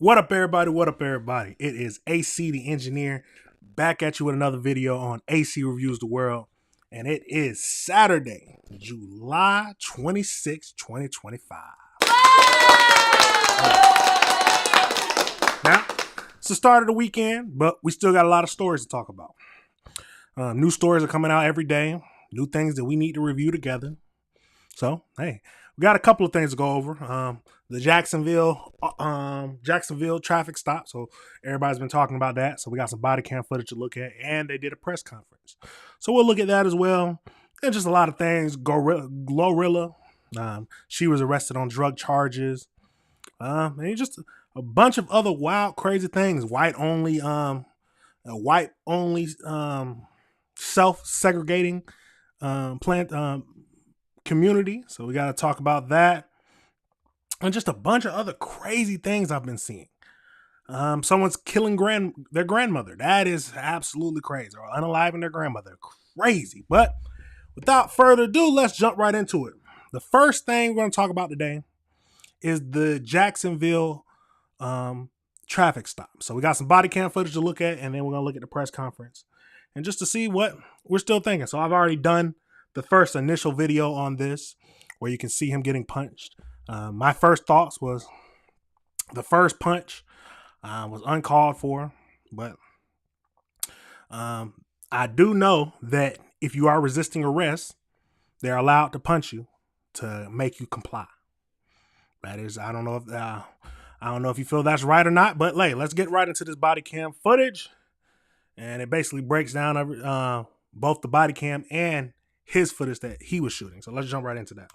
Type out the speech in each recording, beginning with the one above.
What up, everybody? What up, everybody? It is AC the Engineer back at you with another video on AC Reviews the World. And it is Saturday, July 26, 2025. Now, it's the start of the weekend, but we still got a lot of stories to talk about. New stories are coming out every day. New things that we need to review together. So, hey, we got a couple of things to go over. The Jacksonville traffic stop. So everybody's been talking about that. So we got some body cam footage to look at, and they did a press conference. So we'll look at that as well. And just a lot of things. Glorilla, she was arrested on drug charges. And just a bunch of other wild, crazy things. White only self-segregating plant community. So we got to talk about that. And just a bunch of other crazy things I've been seeing. Someone's killing their grandmother. That is absolutely crazy. Or unaliving their grandmother. Crazy. But without further ado, let's jump right into it. The first thing we're going to talk about today is the Jacksonville traffic stop. So we got some body cam footage to look at, and then we're going to look at the press conference. And just to see what we're still thinking. So I've already done the first initial video on this, where you can see him getting punched. My first thoughts was the first punch was uncalled for, but I do know that if you are resisting arrest, they're allowed to punch you to make you comply. That is, I don't know if you feel that's right or not, but hey, let's get right into this body cam footage, and it basically breaks down both the body cam and his footage that he was shooting. So let's jump right into that.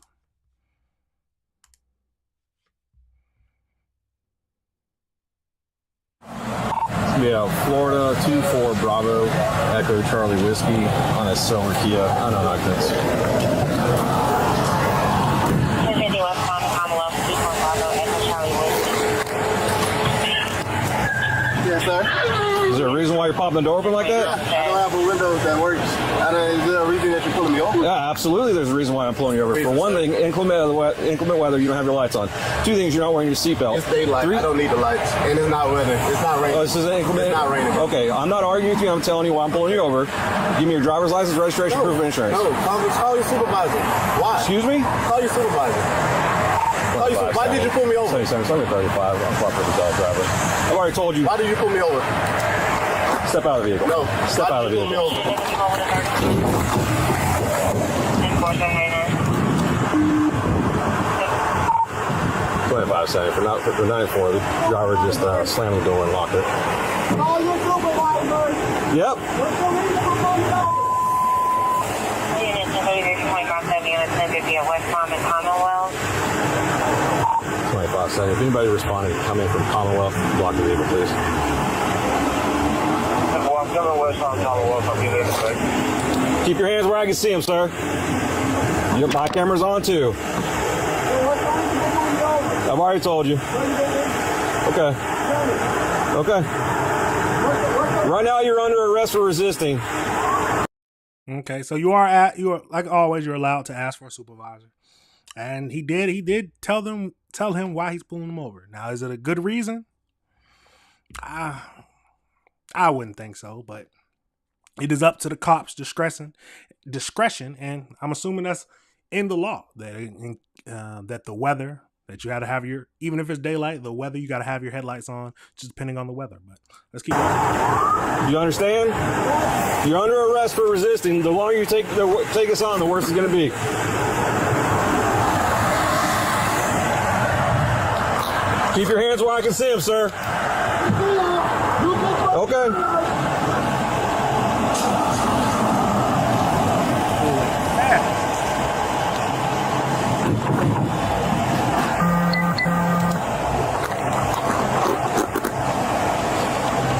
Yeah, Florida 24 Bravo Echo Charlie Whiskey on a silver Kia. I don't like this. 250 westbound Commonwealth 24 Bravo Echo Charlie Whiskey. Yes, sir. Is there a reason why you're popping the door open like that? I don't have a window that works. Is there a reason that you're pulling me over? Yeah, absolutely. There's a reason why I'm pulling you over. For one thing, inclement weather, you don't have your lights on. Two things, you're not wearing your seatbelt. It's daylight. I don't need the lights, and it's not weather. It's not raining. Oh, this is inclement. It's not raining. Okay, I'm not arguing with you. I'm telling you why I'm pulling you over. Give me your driver's license, registration, proof of insurance. No, call your supervisor. Why? Excuse me? Call your supervisor. Why did you pull me over? 37, 35. I'm proper the dog driver. I've already told you. Why did you pull me over? Step out of the vehicle. No. Step out of the vehicle. 25 seconds. For 94, the driver just slammed the door and locked it. Call your supervisor. Yep. Unit 230 units 1050 at West Palm and Commonwealth. 25 seconds. If anybody responding, come in from Commonwealth, block the vehicle, please. I'm coming west on Commonwealth. I'll be there in a second. Keep your hands where I can see them, sir. My camera's on too. I've already told you. Okay. Okay. Right now you're under arrest for resisting. Okay, so you are like always, you're allowed to ask for a supervisor. And he did tell him why he's pulling him over. Now, is it a good reason? I wouldn't think so, but it is up to the cops' discretion, and I'm assuming that's in the law that the weather, that you got to have even if it's daylight, the weather, you got to have your headlights on, just depending on the weather. But let's keep going. You understand? You're under arrest for resisting. The longer you take us on, the worse it's going to be. Keep your hands where I can see them, sir. Okay.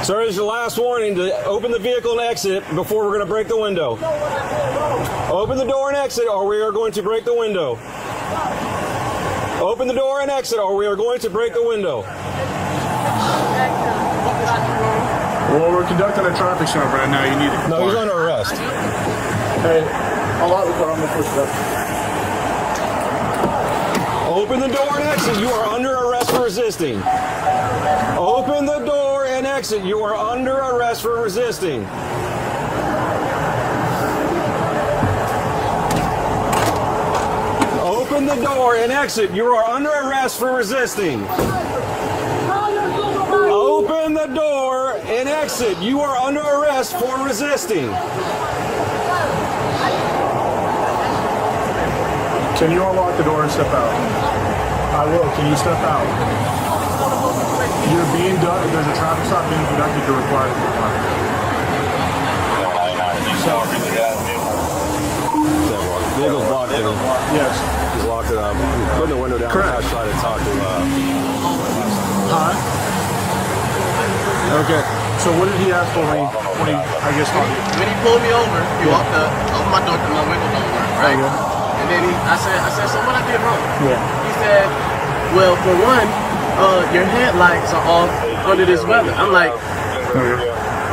Sir, this is your last warning to open the vehicle and exit before we're going to break the window. Open the door and exit, or we are going to break the window. Open the door and exit, or we are going to break the window. Well, we're conducting a traffic stop right now. You need to comply. No, he's under arrest. Hey, hold on, I'm going to push it up. Open the door and exit. You are under arrest for resisting. Open the door and exit. You are under arrest for resisting. Open the door and exit. You are under arrest for resisting. Open the door and exit. You are under arrest for resisting. Can you unlock the door and step out? I will. Can you step out? You're being done. There's a traffic stop being conducted. You're required to comply. Vehicle's blocked in. Yes. He's locked it up. Put the window down. Correct. I tried to talk to. Huh? Okay. So what did he ask for when he I guess, talked to you? When he pulled me over, he walked up, opened my door, my window don't work, right? And then I said, so what I did wrong? Yeah. He said, well, for one, your headlights are off under this weather. I'm like,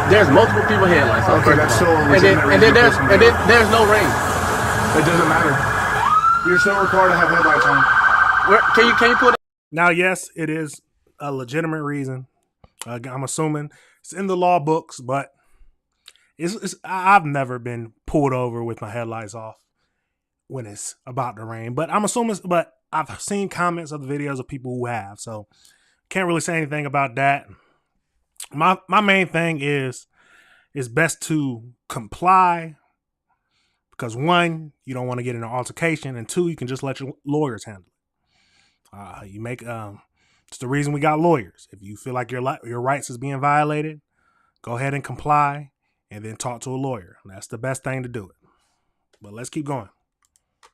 there's multiple people headlights off. Okay, that's still a and then there's no rain. It doesn't matter. You're still required to have headlights on. Can you pull that? Now, yes, it is a legitimate reason. I'm assuming it's in the law books, but I've never been pulled over with my headlights off when it's about to rain. But I'm assuming, but I've seen comments of the videos of people who have, so can't really say anything about that. My main thing is it's best to comply because one, you don't want to get in an altercation, and two, you can just let your lawyers handle it. It's the reason we got lawyers. If you feel like your rights is being violated, go ahead and comply and then talk to a lawyer. That's the best thing to do it. But let's keep going.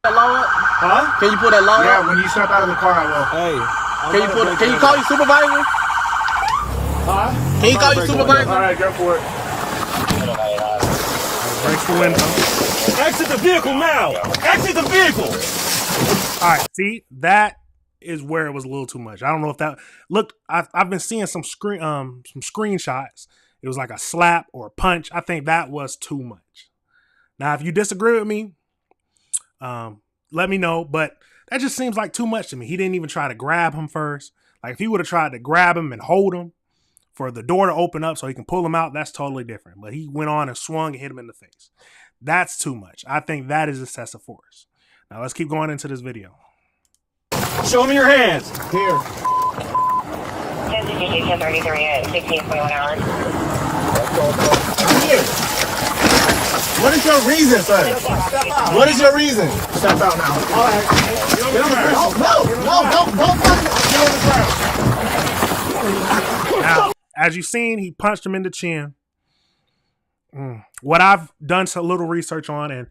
That law up? Huh? Can you pull that law Yeah, up? when you step out of the car, I will. Hey. Can you call your supervisor? Huh? Can you call your supervisor? All right, go for it. Breaks the window. Exit the vehicle now. Exit the vehicle. All right, see, that is where it was a little too much. I don't know if that looked. I've been seeing some screenshots. It was like a slap or a punch. I think that was too much. Now, if you disagree with me, let me know. But that just seems like too much to me. He didn't even try to grab him first. Like if he would have tried to grab him and hold him for the door to open up so he can pull him out, that's totally different. But he went on and swung and hit him in the face. That's too much. I think that is excessive force. Now let's keep going into this video. Show me your hands. Here. 1033 at 16.1 hours. Here. What is your reason, sir? What is your reason? Step out now. All right. No. Now, as you've seen, he punched him in the chin. What I've done a little research on and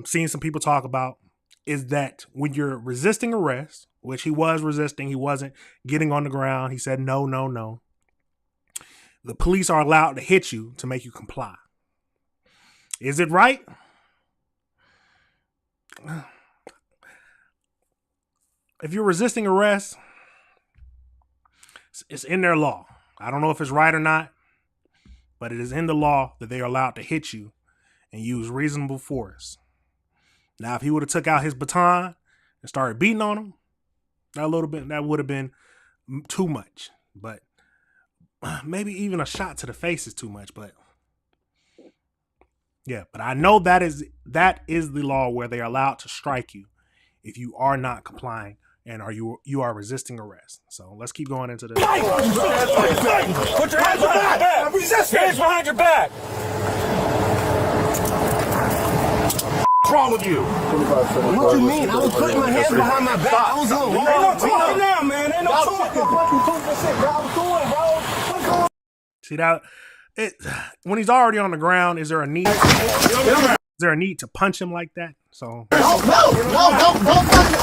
seen some people talk about is that when you're resisting arrest, which he was resisting, he wasn't getting on the ground. He said, no, no, no. The police are allowed to hit you to make you comply. Is it right? If you're resisting arrest, it's in their law. I don't know if it's right or not, but it is in the law that they are allowed to hit you and use reasonable force. Now, if he would have took out his baton and started beating on him, that would have been too much. But maybe even a shot to the face is too much. But yeah, but I know that is the law where they are allowed to strike you if you are not complying and you are resisting arrest. So let's keep going into this. Put your hands behind your back. I'm resisting. Hands behind your back. What's wrong with you? What you mean? I was putting my hands behind my back. I was doing Ain't no talking now, man. Ain't no talking. See that? When he's already on the ground, is there a need? Is there a need to punch him like that? So No, don't touch me.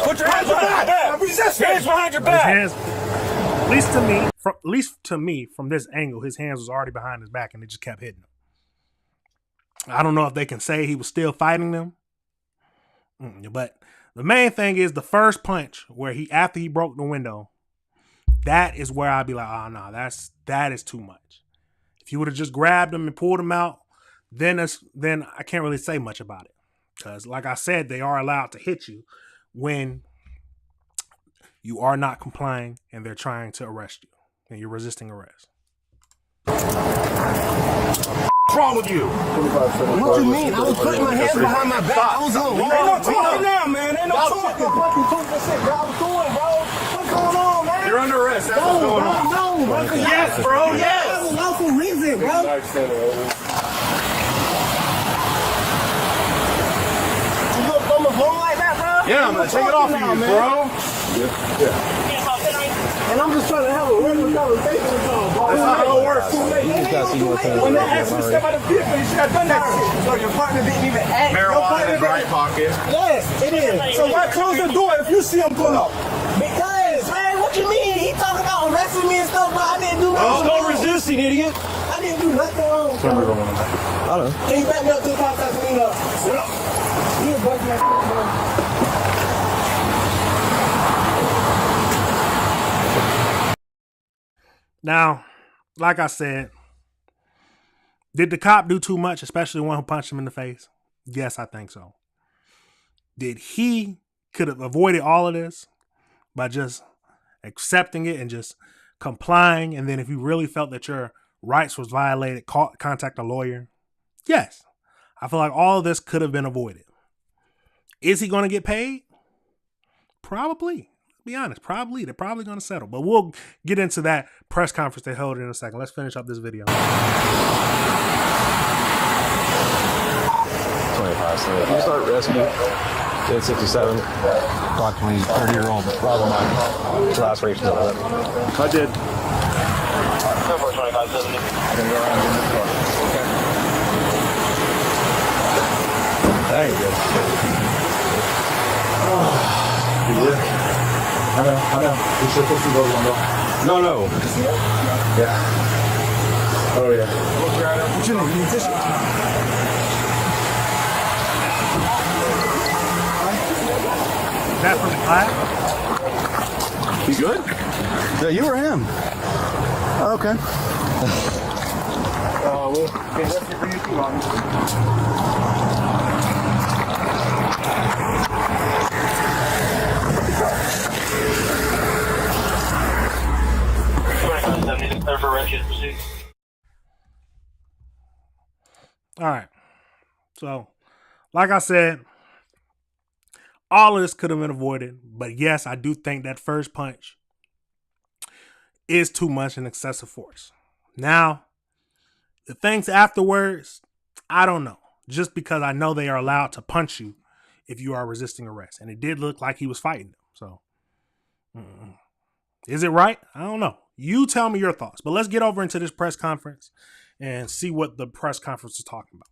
Put your hands behind your back. I'm resisting. Hands behind your back. his hands, at least to me, from this angle, his hands was already behind his back and it just kept hitting him. I don't know if they can say he was still fighting them, but the main thing is the first punch where after he broke the window, that is where I'd be like, oh no, that is too much. If you would have just grabbed him and pulled him out, then I can't really say much about it. Because like I said, they are allowed to hit you when you are not complying and they're trying to arrest you and you're resisting arrest. What's wrong with you? What you mean? I was putting my hands behind my back. I was on. Ain't no talking now, man. Ain't no talking. Fucking talking shit, bro. I was doing, bro. What's going on, man? You're under arrest. That's what's going on. No. Yes, bro. Yes. That's a lawful reason, bro. You look from the phone like that, bro? Yeah, I'm gonna take it off of you, bro. And I'm just trying to have a regular conversation with y'all, bro. That's not how it works. When they asked me to step out of the vehicle, you should have done that shit. So your partner didn't even ask. Marijuana in his right pocket. Yes, it is. So why close the door if you see him pull up? Because, man, what you mean? He talking about arresting me and stuff, bro. I didn't do nothing. No resisting, idiot. I didn't do nothing wrong. Can you back me up to the cop that's clean up? You was busting that shit, bro. Now, like I said, did the cop do too much, especially the one who punched him in the face? Yes, I think so. Did he could have avoided all of this by just accepting it and just complying? And then if you really felt that your rights was violated, contact a lawyer? Yes. I feel like all of this could have been avoided. Is he going to get paid? Probably. Be honest, probably. They're probably going to settle. But we'll get into that press conference they held in a second. Let's finish up this video. 25. So if you start rescue, 1067, approximately 30-year-old Bravo Mike, last race. I did. Thank you. I know. You should put some those on though. No. Yeah. Oh, yeah. What you need? Tissue? That from the class? You good? Yeah, you or him? Oh, okay. Well, okay, that's for you too, All right. So, like I said, all of this could have been avoided. But yes, I do think that first punch is too much and excessive force. Now, the things afterwards, I don't know. Just because I know they are allowed to punch you if you are resisting arrest. And it did look like he was fighting them. So, is it right? I don't know. You tell me your thoughts. But let's get over into this press conference and see what the press conference is talking about.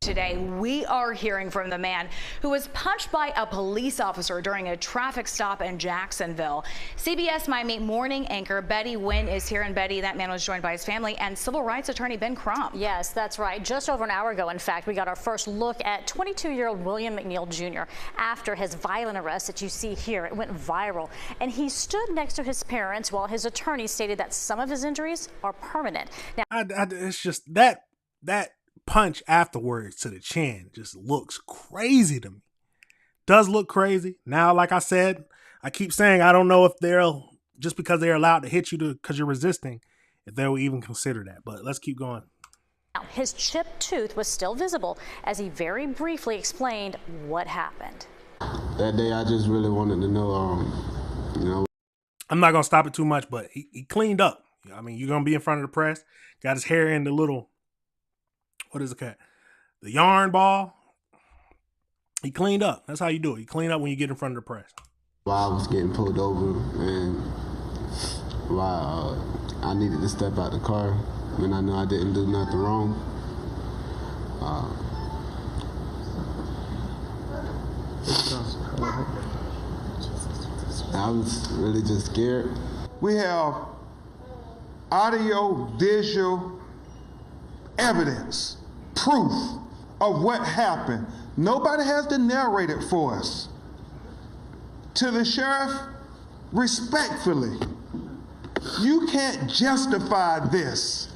Today, we are hearing from the man who was punched by a police officer during a traffic stop in Jacksonville. CBS Miami morning anchor Betty Wynn is here. And Betty, that man was joined by his family and civil rights attorney Ben Crump. Yes, that's right. Just over an hour ago, in fact, we got our first look at 22-year-old William McNeil Jr. after his violent arrest that you see here. It went viral. And he stood next to his parents while his attorney stated that some of his injuries are permanent. Now, it's just that punch afterwards to the chin just looks crazy to me. Does look crazy. Now, like I said, I keep saying I don't know if they'll, just because they're allowed to hit you because you're resisting, if they will even consider that. But let's keep going. His chipped tooth was still visible as he very briefly explained what happened. That day, I just really wanted to know, I'm not going to stop it too much, but he cleaned up. I mean, you're going to be in front of the press. Got his hair in the little, what is it called? The yarn ball. He cleaned up. That's how you do it. You clean up when you get in front of the press. While I was getting pulled over and while I needed to step out the car when I knew I didn't do nothing wrong, I was really just scared. We have audio, visual evidence, proof of what happened. Nobody has to narrate it for us. To the sheriff, respectfully, you can't justify this.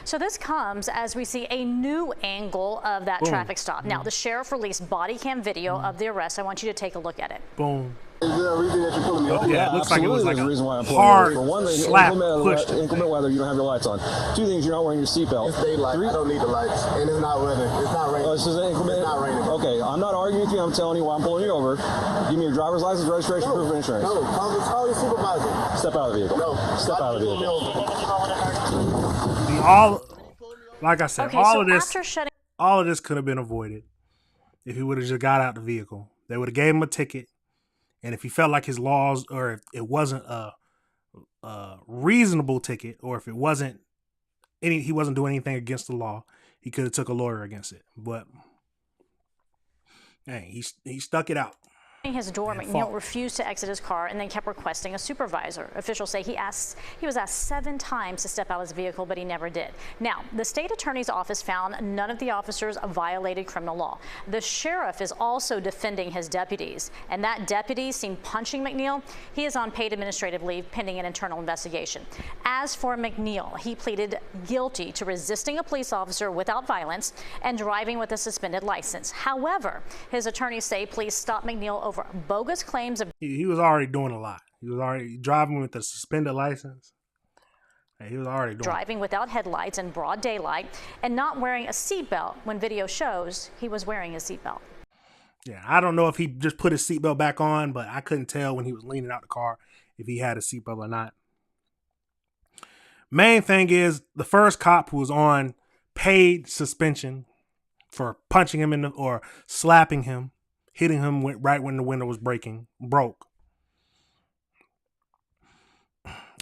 So this comes as we see a new angle of that traffic stop. Now, the sheriff released body cam video of the arrest. I want you to take a look at it. Boom. Is there a reason that you're pulling me over? Yeah, it looks like it was like There's a reason why I'm a pulling hard you over. For one thing, slap push. inclement weather, you don't have your lights on. Two things, you're not wearing your seatbelt. It's daylight. I don't need the lights. And it's not raining. It's not raining. Oh, this is inclement? It's not raining. Okay, I'm not arguing with you. I'm telling you why I'm pulling you over. Give me your driver's license, registration, proof of insurance. No, call your supervisor. Step out of the vehicle. No. Step out of the vehicle. Like I said, Okay, all so of this, after shutting all of this could have been avoided if he would have just got out the vehicle. They would have gave him a ticket, and if he felt like his laws, or if it wasn't a reasonable ticket, or if it wasn't he wasn't doing anything against the law, he could have took a lawyer against it. But hey, he stuck it out. his door, McNeil refused to exit his car and then kept requesting a supervisor. Officials say he was asked 7 times to step out of his vehicle, but he never did. Now, the state attorney's office found none of the officers violated criminal law. The sheriff is also defending his deputies, and that deputy seen punching McNeil. He is on paid administrative leave pending an internal investigation. As for McNeil, he pleaded guilty to resisting a police officer without violence and driving with a suspended license. However, his attorneys say police stopped McNeil over bogus claims of... He was already doing a lot. He was already driving with a suspended license. He was already doing driving without headlights in broad daylight and not wearing a seatbelt when video shows he was wearing a seatbelt. Yeah, I don't know if he just put his seatbelt back on, but I couldn't tell when he was leaning out the car if he had a seatbelt or not. Main thing is the first cop who was on paid suspension for punching him or slapping him, hitting him right when the window was broke.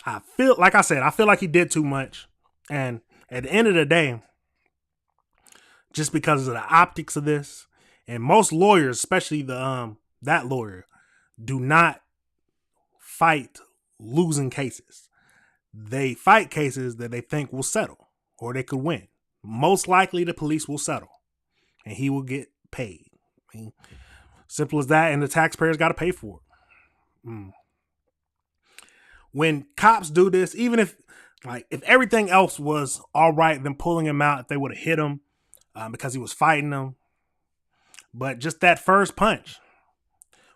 I feel like he did too much. And at the end of the day, just because of the optics of this, and most lawyers, especially that lawyer, do not fight losing cases. They fight cases that they think will settle or they could win. Most likely the police will settle and he will get paid. I mean, simple as that, and the taxpayers got to pay for it. When cops do this, even if everything else was all right, them pulling him out, if they would have hit him because he was fighting them. But just that first punch,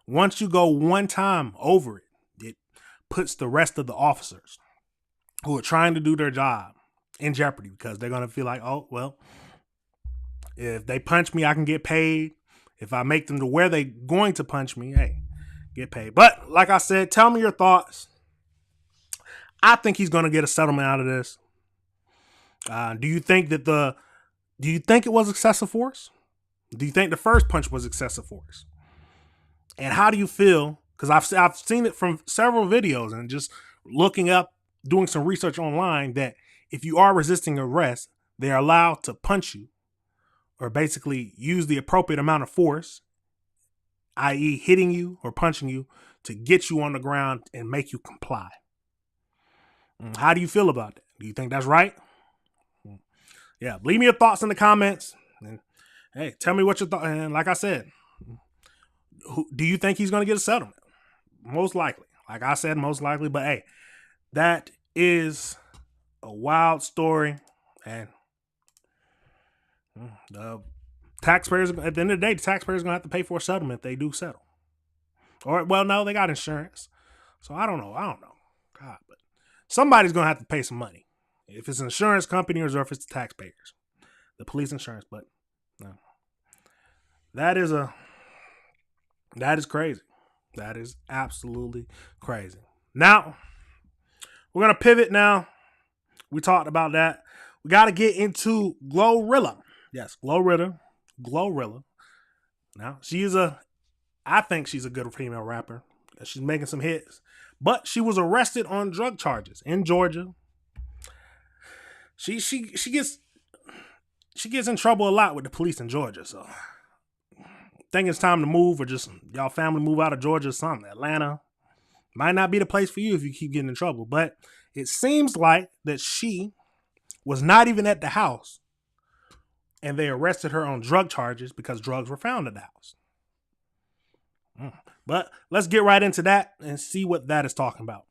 once you go one time over it, it puts the rest of the officers who are trying to do their job in jeopardy, because they're going to feel like, oh, well, if they punch me, I can get paid. If I make them to where they're going to punch me, hey, get paid. But like I said, tell me your thoughts. I think he's going to get a settlement out of this. Do you think it was excessive force? Do you think the first punch was excessive force? And how do you feel? Because I've seen it from several videos and just looking up, doing some research online, that if you are resisting arrest, they're allowed to punch you or basically use the appropriate amount of force, i.e. hitting you or punching you, to get you on the ground and make you comply. How do you feel about that? Do you think that's right? Yeah, leave me your thoughts in the comments. And hey, tell me what your thoughts. And like I said, do you think he's going to get a settlement? Most likely. Like I said, most likely. But hey, that is a wild story. And the taxpayers, at the end of the day, the taxpayers are going to have to pay for a settlement if they do settle. Or, well, no, they got insurance. So I don't know. God, but somebody's going to have to pay some money. If it's an insurance company or if it's the taxpayers. The police insurance, but no. That is crazy. That is absolutely crazy. Now, we're going to pivot now. We talked about that. We got to get into Glorilla. Yes, Glorilla. Now, I think she's a good female rapper. She's making some hits. But she was arrested on drug charges in Georgia. She gets in trouble a lot with the police in Georgia. So I think it's time to move, or just y'all family move out of Georgia or something. Atlanta might not be the place for you if you keep getting in trouble. But it seems like that she was not even at the house, and they arrested her on drug charges because drugs were found at the house. But let's get right into that and see what that is talking about.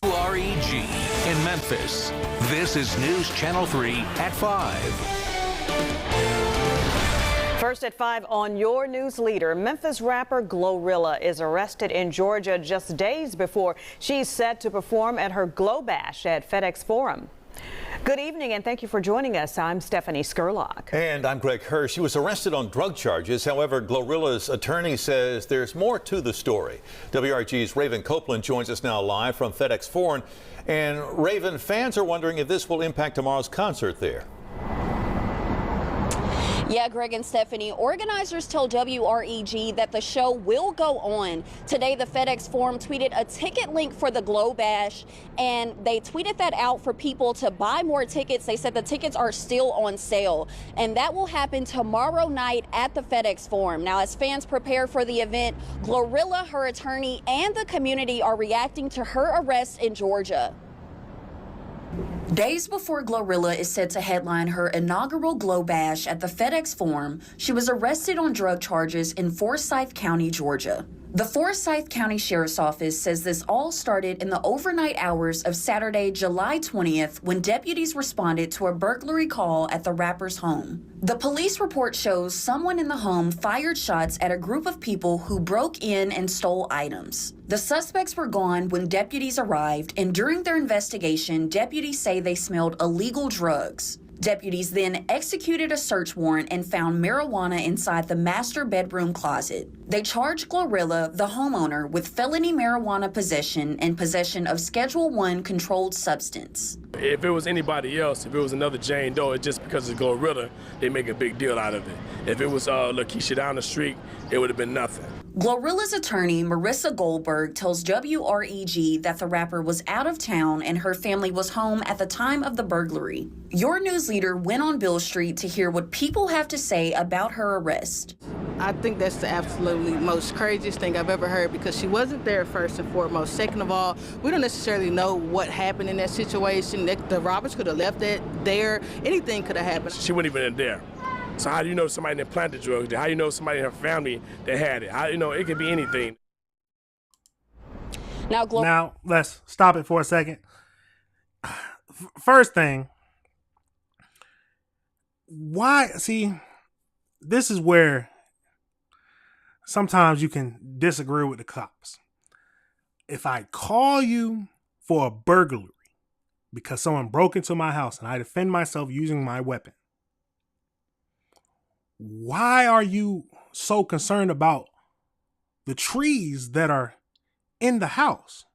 WREG in Memphis. This is News Channel 3 at 5. First at 5 on your news leader, Memphis rapper Glorilla is arrested in Georgia just days before she's set to perform at her Glow Bash at FedEx Forum. Good evening and thank you for joining us. I'm Stephanie Skurlock. And I'm Greg Hirsch. She was arrested on drug charges. However, Glorilla's attorney says there's more to the story. WRG's Raven Copeland joins us now live from FedEx Forum. And Raven, fans are wondering if this will impact tomorrow's concert there. Yeah, Greg and Stephanie, organizers tell WREG that the show will go on. Today, the FedEx Forum tweeted a ticket link for the Glow Bash, and they tweeted that out for people to buy more tickets. They said the tickets are still on sale, and that will happen tomorrow night at the FedEx Forum. Now, as fans prepare for the event, Glorilla, her attorney, and the community are reacting to her arrest in Georgia. Days before Glorilla is set to headline her inaugural Glow Bash at the FedEx Forum, she was arrested on drug charges in Forsyth County, Georgia. The Forsyth County Sheriff's Office says this all started in the overnight hours of Saturday, July 20th, when deputies responded to a burglary call at the rapper's home. The police report shows someone in the home fired shots at a group of people who broke in and stole items. The suspects were gone when deputies arrived, and during their investigation, deputies say they smelled illegal drugs. Deputies then executed a search warrant and found marijuana inside the master bedroom closet. They charged Glorilla, the homeowner, with felony marijuana possession and possession of Schedule I controlled substance. If it was anybody else, if it was another Jane Doe, it's just because it's Glorilla, they make a big deal out of it. If it was Lakeisha down the street, it would have been nothing. Glorilla's attorney, Marissa Goldberg, tells WREG that the rapper was out of town and her family was home at the time of the burglary. Your news leader went on Bill Street to hear what people have to say about her arrest. I think that's the absolutely most craziest thing I've ever heard, because she wasn't there, first and foremost. Second of all, we don't necessarily know what happened in that situation. The robbers could have left that there. Anything could have happened. She wouldn't even been there. So how do you know somebody that planted drugs there? How do you know somebody in her family that had it? How do you know it could be anything? Now, let's stop it for a second. First thing, this is where sometimes you can disagree with the cops. If I call you for a burglary because someone broke into my house and I defend myself using my weapon, why are you so concerned about the trees that are in the house?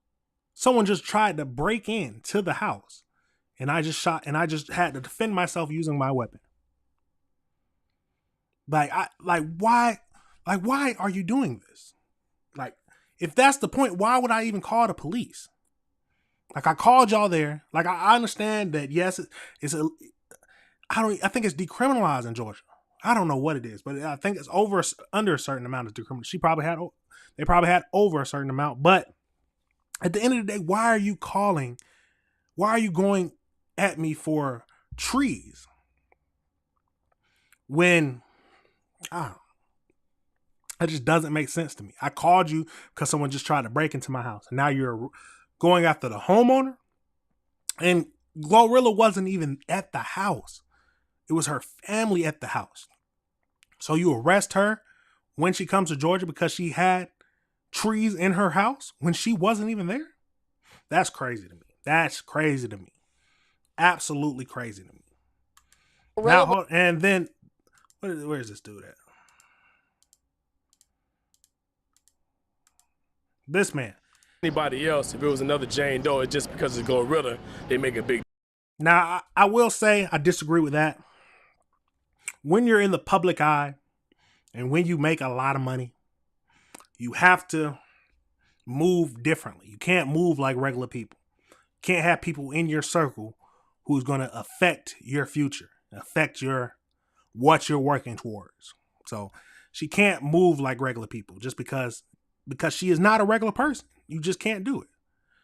Someone just tried to break into the house and I just had to defend myself using my weapon. Why are you doing this? Like, if that's the point, why would I even call the police? Like, I called y'all there. Like, I understand that, yes, I think it's decriminalized in Georgia. I don't know what it is, but I think it's under a certain amount of decriminalization. They probably had over a certain amount, but at the end of the day, why are you calling? Why are you going at me for trees? When, it just doesn't make sense to me. I called you because someone just tried to break into my house, and now you're going after the homeowner. And Glorilla wasn't even at the house. It was her family at the house. So you arrest her when she comes to Georgia because she had trees in her house when she wasn't even there? That's crazy to me. That's crazy to me. Absolutely crazy to me. Now, and then, where's this dude at? This man. Anybody else, if it was another Jane Doe, it's just because it's Glorilla, they make a big deal. Now, I will say I disagree with that. When you're in the public eye and when you make a lot of money, you have to move differently. You can't move like regular people. You can't have people in your circle who's going to affect your future, affect what you're working towards. So she can't move like regular people just because she is not a regular person. You just can't do it.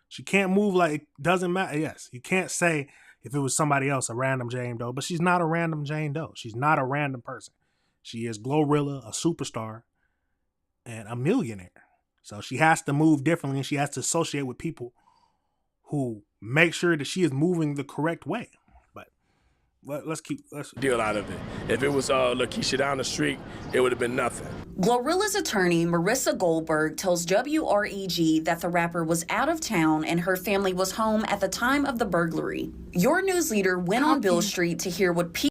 She can't move like it doesn't matter. Yes, you can't say if it was somebody else, a random Jane Doe, but she's not a random Jane Doe. She's not a random person. She is Glorilla, a superstar, and a millionaire. So she has to move differently, and she has to associate with people who make sure that she is moving the correct way. But let's deal out of it. If it was Lakeisha down the street, it would have been nothing. Glorilla's attorney, Marissa Goldberg, tells WREG that the rapper was out of town and her family was home at the time of the burglary. Your news leader went on Bill Street to hear what people...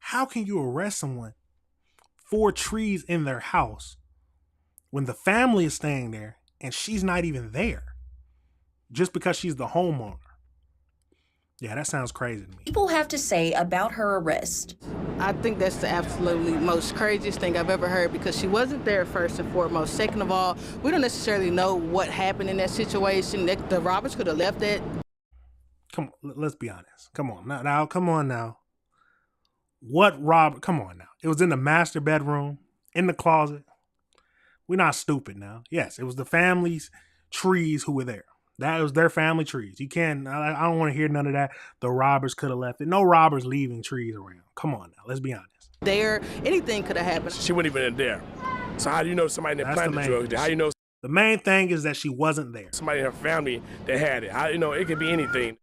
How can you arrest someone for trees in their house when the family is staying there and she's not even there just because she's the homeowner? Yeah, that sounds crazy to me. People have to say about her arrest. I think that's the absolutely most craziest thing I've ever heard, because she wasn't there first and foremost. Second of all, we don't necessarily know what happened in that situation. The robbers could have left that. Come on, let's be honest. Come on now, come on now. Come on now. It was in the master bedroom, in the closet. We're not stupid now. Yes, it was the family's trees who were there. That was their family trees. You can't, I don't want to hear none of that. The robbers could have left it. No robbers leaving trees around. Come on now, let's be honest. There, anything could have happened. She wouldn't even been there. So how do you know somebody that planted the drugs? How do you know? The main thing is that she wasn't there. Somebody in her family that had it. How do you know? It could be anything.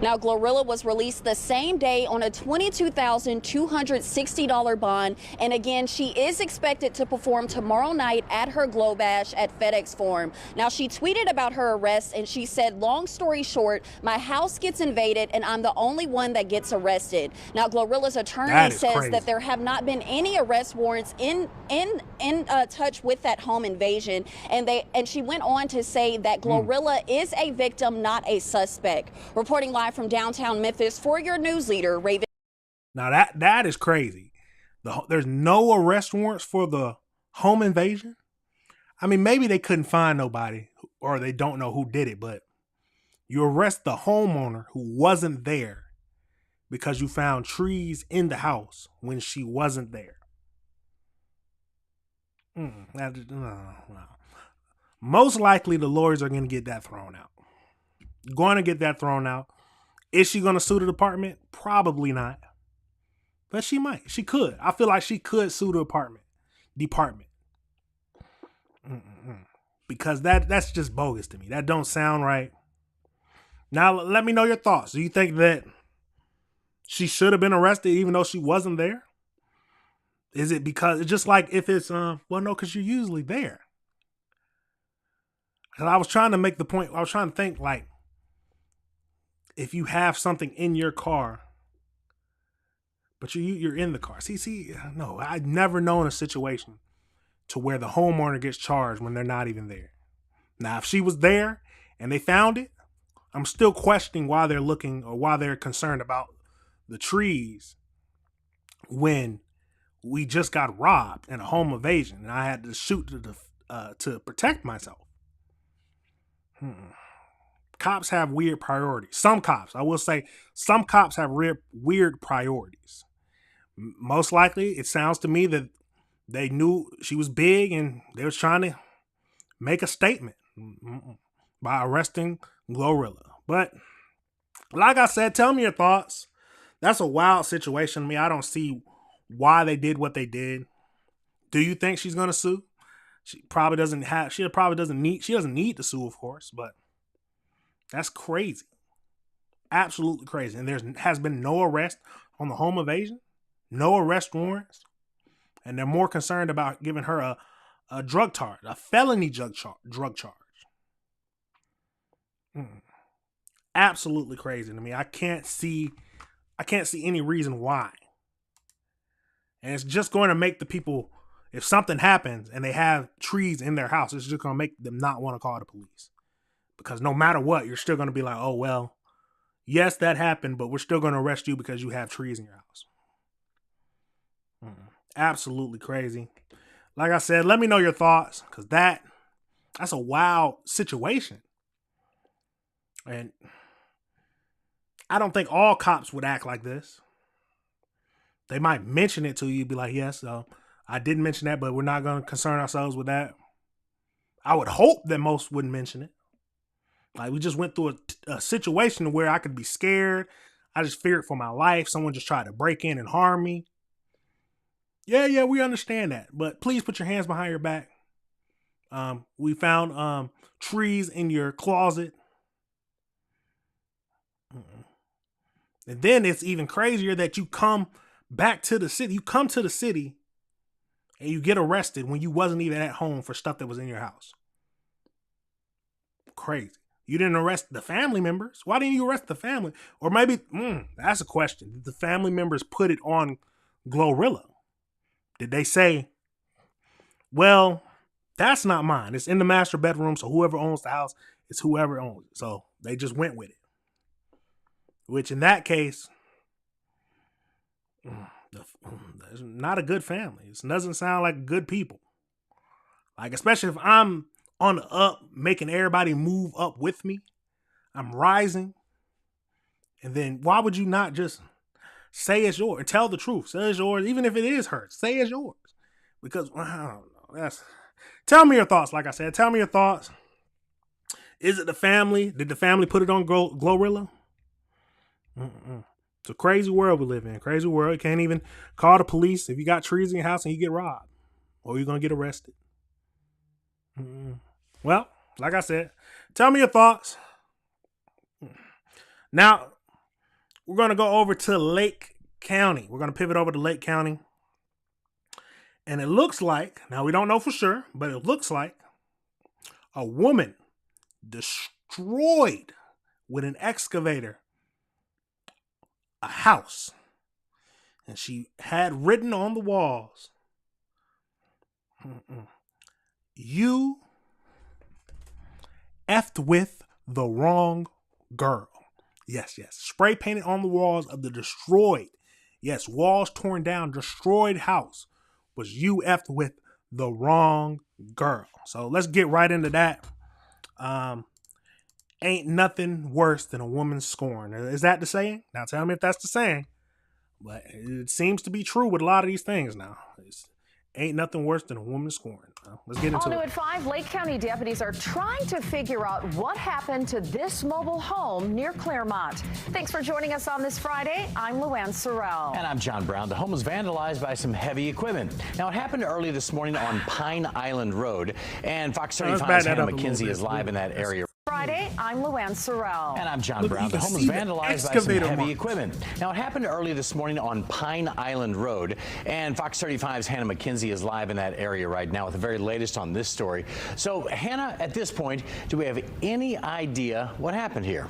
Now, Glorilla was released the same day on a $22,260 bond. And again, she is expected to perform tomorrow night at her Glow Bash at FedEx Forum. Now, she tweeted about her arrest and she said, long story short, my house gets invaded and I'm the only one that gets arrested. Now, Glorilla's attorney says that there have not been any arrest warrants in touch with that home invasion. And she went on to say that Glorilla is a victim, not a suspect. Reporting live from downtown Memphis for your news leader, Raven. Now that is crazy. There's no arrest warrants for the home invasion. I mean, maybe they couldn't find nobody or they don't know who did it, but you arrest the homeowner who wasn't there because you found trees in the house when she wasn't there. No. Most likely the lawyers are going to get that thrown out. Is she going to sue the department? Probably not. But she might. She could. I feel like she could sue the department. Because that's just bogus to me. That don't sound right. Now, let me know your thoughts. Do you think that she should have been arrested even though she wasn't there? Is it because it's just like if it's, no, because you're usually there. And I was trying to make the point. I was trying to think like, if you have something in your car, but you're in the car. No, I've never known a situation to where the homeowner gets charged when they're not even there. Now, if she was there and they found it, I'm still questioning why they're looking or why they're concerned about the trees when we just got robbed in a home invasion and I had to shoot to protect myself. Cops have weird priorities. Some cops, I will say, some cops have weird priorities. Most likely, it sounds to me that they knew she was big and they were trying to make a statement by arresting Glorilla. But like I said, tell me your thoughts. That's a wild situation to me. I don't see why they did what they did. Do you think she's going to sue? She doesn't need to sue, of course, but that's crazy. Absolutely crazy. And there has been no arrest on the home invasion, no arrest warrants, and they're more concerned about giving her a drug charge, a felony drug charge. Absolutely crazy to me. I can't see any reason why. And it's just going to make the people, if something happens and they have trees in their house, it's just going to make them not want to call the police. Because no matter what, you're still going to be like, oh, well, yes, that happened, but we're still going to arrest you because you have trees in your house. Absolutely crazy. Like I said, let me know your thoughts, because that's a wild situation. And I don't think all cops would act like this. They might mention it to you, be like, yes, I didn't mention that, but we're not going to concern ourselves with that. I would hope that most wouldn't mention it. Like, we just went through a situation where I could be scared. I just feared for my life. Someone just tried to break in and harm me. Yeah, we understand that. But please put your hands behind your back. We found trees in your closet. And then it's even crazier that you come back to the city. You come to the city and you get arrested when you wasn't even at home for stuff that was in your house. Crazy. You didn't arrest the family members. Why didn't you arrest the family? Or maybe, that's a question. Did the family members put it on Glorilla? Did they say, well, that's not mine. It's in the master bedroom, so whoever owns the house is whoever owns it. So they just went with it. Which in that case, it's not a good family. It doesn't sound like good people. Like, especially if I'm on the up, making everybody move up with me. I'm rising. And then why would you not just say it's yours? Tell the truth. Say it's yours. Even if it is hers, say it's yours. Because, I don't know. Tell me your thoughts. Like I said, tell me your thoughts. Is it the family? Did the family put it on Glorilla? It's a crazy world we live in. Crazy world. You can't even call the police if you got trees in your house and you get robbed. Or you're going to get arrested. Well, like I said, tell me your thoughts. Now, we're going to go over to Lake County. We're going to pivot over to Lake County. And it looks like, now we don't know for sure, but it looks like a woman destroyed with an excavator a house. And she had written on the walls, you effed with the wrong girl. Yes. Spray painted on the walls of the destroyed, yes, walls torn down, destroyed house was you effed with the wrong girl. So let's get right into that. Ain't nothing worse than a woman scorned. Is that the saying? Now tell me if that's the saying. But it seems to be true with a lot of these things now. Ain't nothing worse than a woman scorned. Let's get into it. All new at 5, Lake County deputies are trying to figure out what happened to this mobile home near Claremont. Thanks for joining us on this Friday. I'm Luann Sorrell. And I'm John Brown. The home was vandalized by some heavy equipment. Now, it happened early this morning on Pine Island Road, and Fox 35's Hannah McKenzie is live in that area. Friday, I'm Luann Sorrell. And I'm John Brown. The home was vandalized by some heavy equipment. Now, it happened early this morning on Pine Island Road, and Fox 35's Hannah McKenzie is live in that area right now with the very latest on this story. So, Hannah, at this point, do we have any idea what happened here?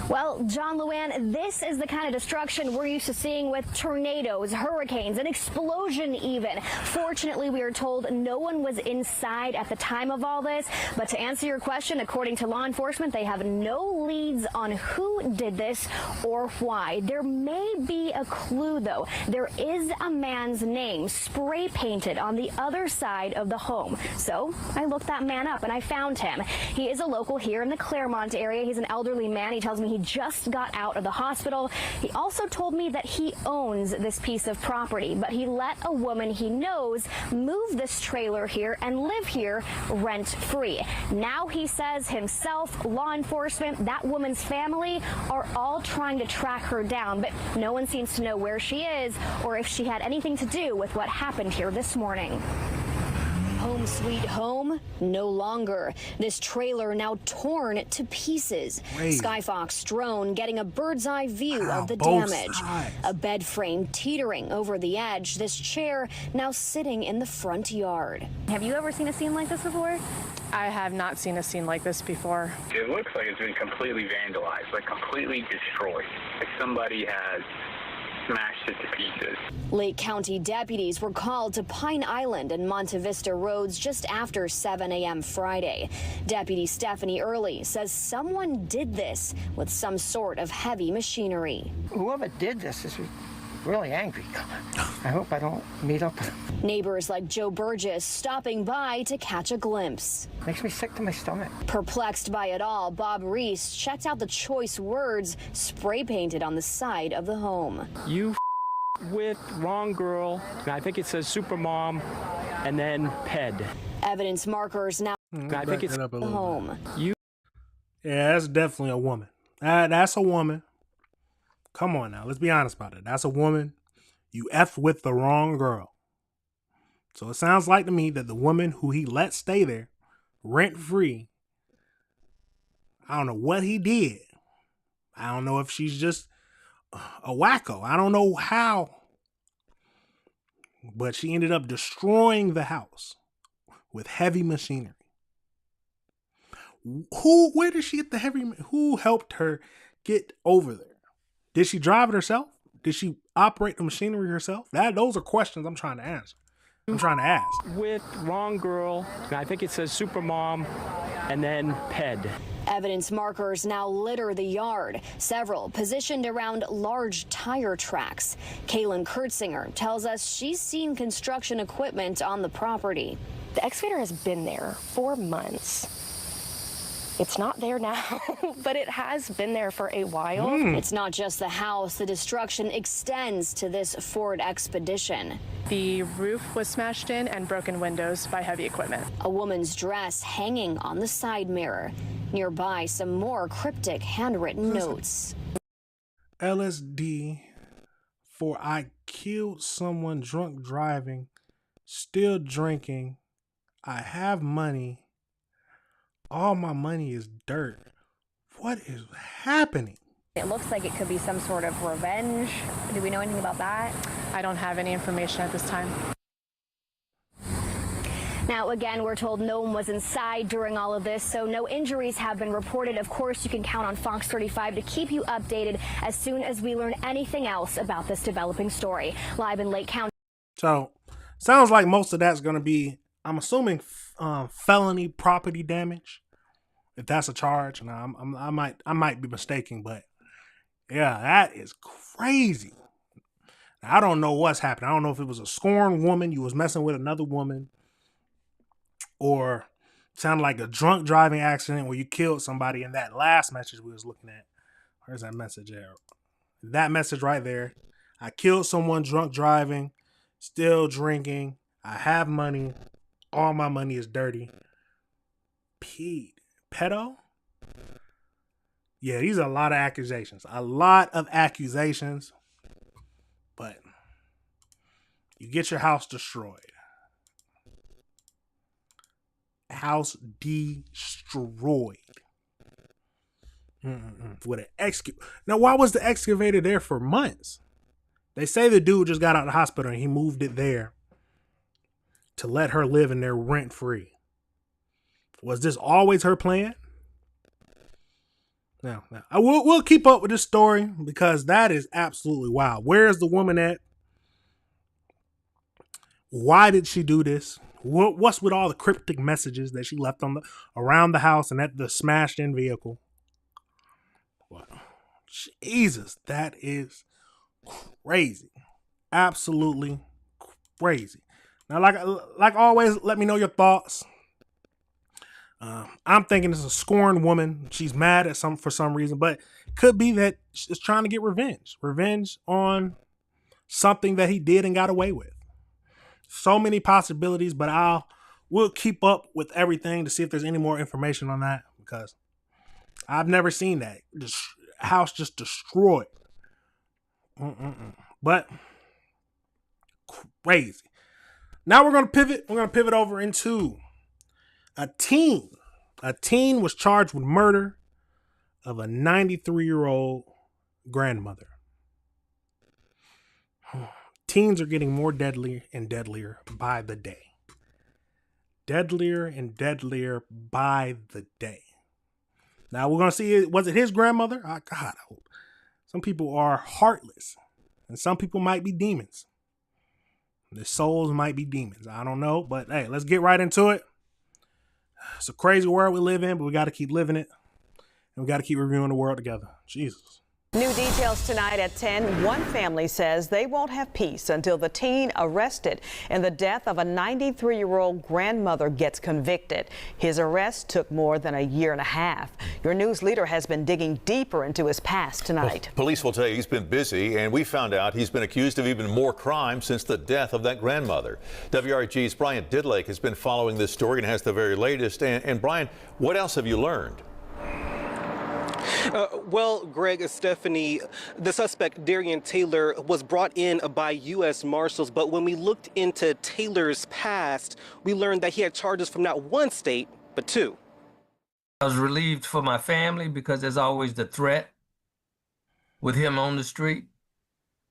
Well, John, Luann, this is the kind of destruction we're used to seeing with tornadoes, hurricanes, an explosion even. Fortunately, we are told no one was inside at the time of all this. But to answer your question, according to law enforcement, they have no leads on who did this or why. There may be a clue, though. There is a man's name spray painted on the other side of the home. So I looked that man up and I found him. He is a local here in the Claremont area. He's an elderly man. He tells me he just got out of the hospital. He also told me that he owns this piece of property, but he let a woman he knows move this trailer here and live here rent-free. Now he says himself, law enforcement, that woman's family are all trying to track her down, but no one seems to know where she is or if she had anything to do with what happened here this morning. Home sweet home? No longer. This trailer now torn to pieces. Skyfox drone getting a bird's eye view of the damage. A bed frame teetering over the edge. This chair now sitting in the front yard. Have you ever seen a scene like this before? I have not seen a scene like this before. It looks like it's been completely vandalized, like completely destroyed. Like somebody has smashed it to pieces. Lake County deputies were called to Pine Island and Monte Vista roads just after 7 a.m. Friday. Deputy Stephanie Early says someone did this with some sort of heavy machinery. Whoever did this is really angry. I hope I don't meet up with them. Neighbors like Joe Burgess stopping by to catch a glimpse. Makes me sick to my stomach. Perplexed by it all, Bob Reese checked out the choice words spray painted on the side of the home. You with wrong girl. I think it says super mom and then ped. Evidence markers now. I think it's the home. Yeah, that's definitely a woman. That's a woman. Come on now, let's be honest about it. That's a woman. You F with the wrong girl. So it sounds like to me that the woman who he let stay there rent-free, I don't know what he did. I don't know if she's just a wacko. I don't know how. But she ended up destroying the house with heavy machinery. Where did she get the heavy? Who helped her get over there? Did she drive it herself? Did she operate the machinery herself? Those are questions I'm trying to answer. I'm trying to ask. With wrong girl, I think it says super mom, and then PED. Evidence markers now litter the yard, several positioned around large tire tracks. Kaylin Kurtzinger tells us she's seen construction equipment on the property. The excavator has been there for months. It's not there now, but it has been there for a while. It's not just the house. The destruction extends to this Ford Expedition. The roof was smashed in and broken windows by heavy equipment. A woman's dress hanging on the side mirror. Nearby, some more cryptic handwritten notes. LSD for I killed someone drunk driving, still drinking. I have money. All my money is dirt. What is happening? It looks like it could be some sort of revenge. Do we know anything about that? I don't have any information at this time. Now, again, we're told no one was inside during all of this, so no injuries have been reported. Of course, you can count on Fox 35 to keep you updated as soon as we learn anything else about this developing story. Live in Lake County. So, sounds like most of that's going to be, I'm assuming, felony property damage, if that's a charge. Now, I might be mistaken, but yeah, that is crazy. Now, I don't know what's happening. I don't know if it was a scorned woman, you was messing with another woman, or sounded like a drunk driving accident where you killed somebody. In that last message we was looking at, where's that message there? That message right there. I killed someone drunk driving, still drinking. I have money. All my money is dirty. Pete, pedo? Yeah, these are a lot of accusations. A lot of accusations. But you get your house destroyed. House destroyed. With an excavator. Now, why was the excavator there for months? They say the dude just got out of the hospital and he moved it there to let her live in there rent free. Was this always her plan? No. We'll keep up with this story because that is absolutely wild. Where is the woman at? Why did she do this? What's with all the cryptic messages that she left on around the house and at the smashed in vehicle? Wow. Jesus, that is crazy. Absolutely crazy. Now, like always, let me know your thoughts. I'm thinking it's a scorned woman. She's mad at for some reason, but it could be that she's trying to get revenge. Revenge on something that he did and got away with. So many possibilities, but we'll keep up with everything to see if there's any more information on that, because I've never seen that. House just destroyed. But crazy. Now we're going to pivot. We're going to pivot over into a teen. A teen was charged with murder of a 93-year-old grandmother. Teens are getting more deadly and deadlier by the day. Deadlier and deadlier by the day. Now we're going to see, was it his grandmother? Oh, God, some people are heartless and some people might be demons. Their souls might be demons. I don't know, but hey, let's get right into it. It's a crazy world we live in, but we got to keep living it. And we got to keep reviewing the world together. Jesus. New details tonight at 10. One family says they won't have peace until the teen arrested in the death of a 93-year-old grandmother gets convicted. His arrest took more than a year and a half. Your news leader has been digging deeper into his past tonight. Well, police will tell you he's been busy, and we found out he's been accused of even more crimes since the death of that grandmother. WRG's Brian Didlake has been following this story and has the very latest. And Brian, what else have you learned? Well, Greg, Stephanie, the suspect, Darian Taylor, was brought in by U.S. Marshals, but when we looked into Taylor's past, we learned that he had charges from not one state, but two. I was relieved for my family because there's always the threat with him on the street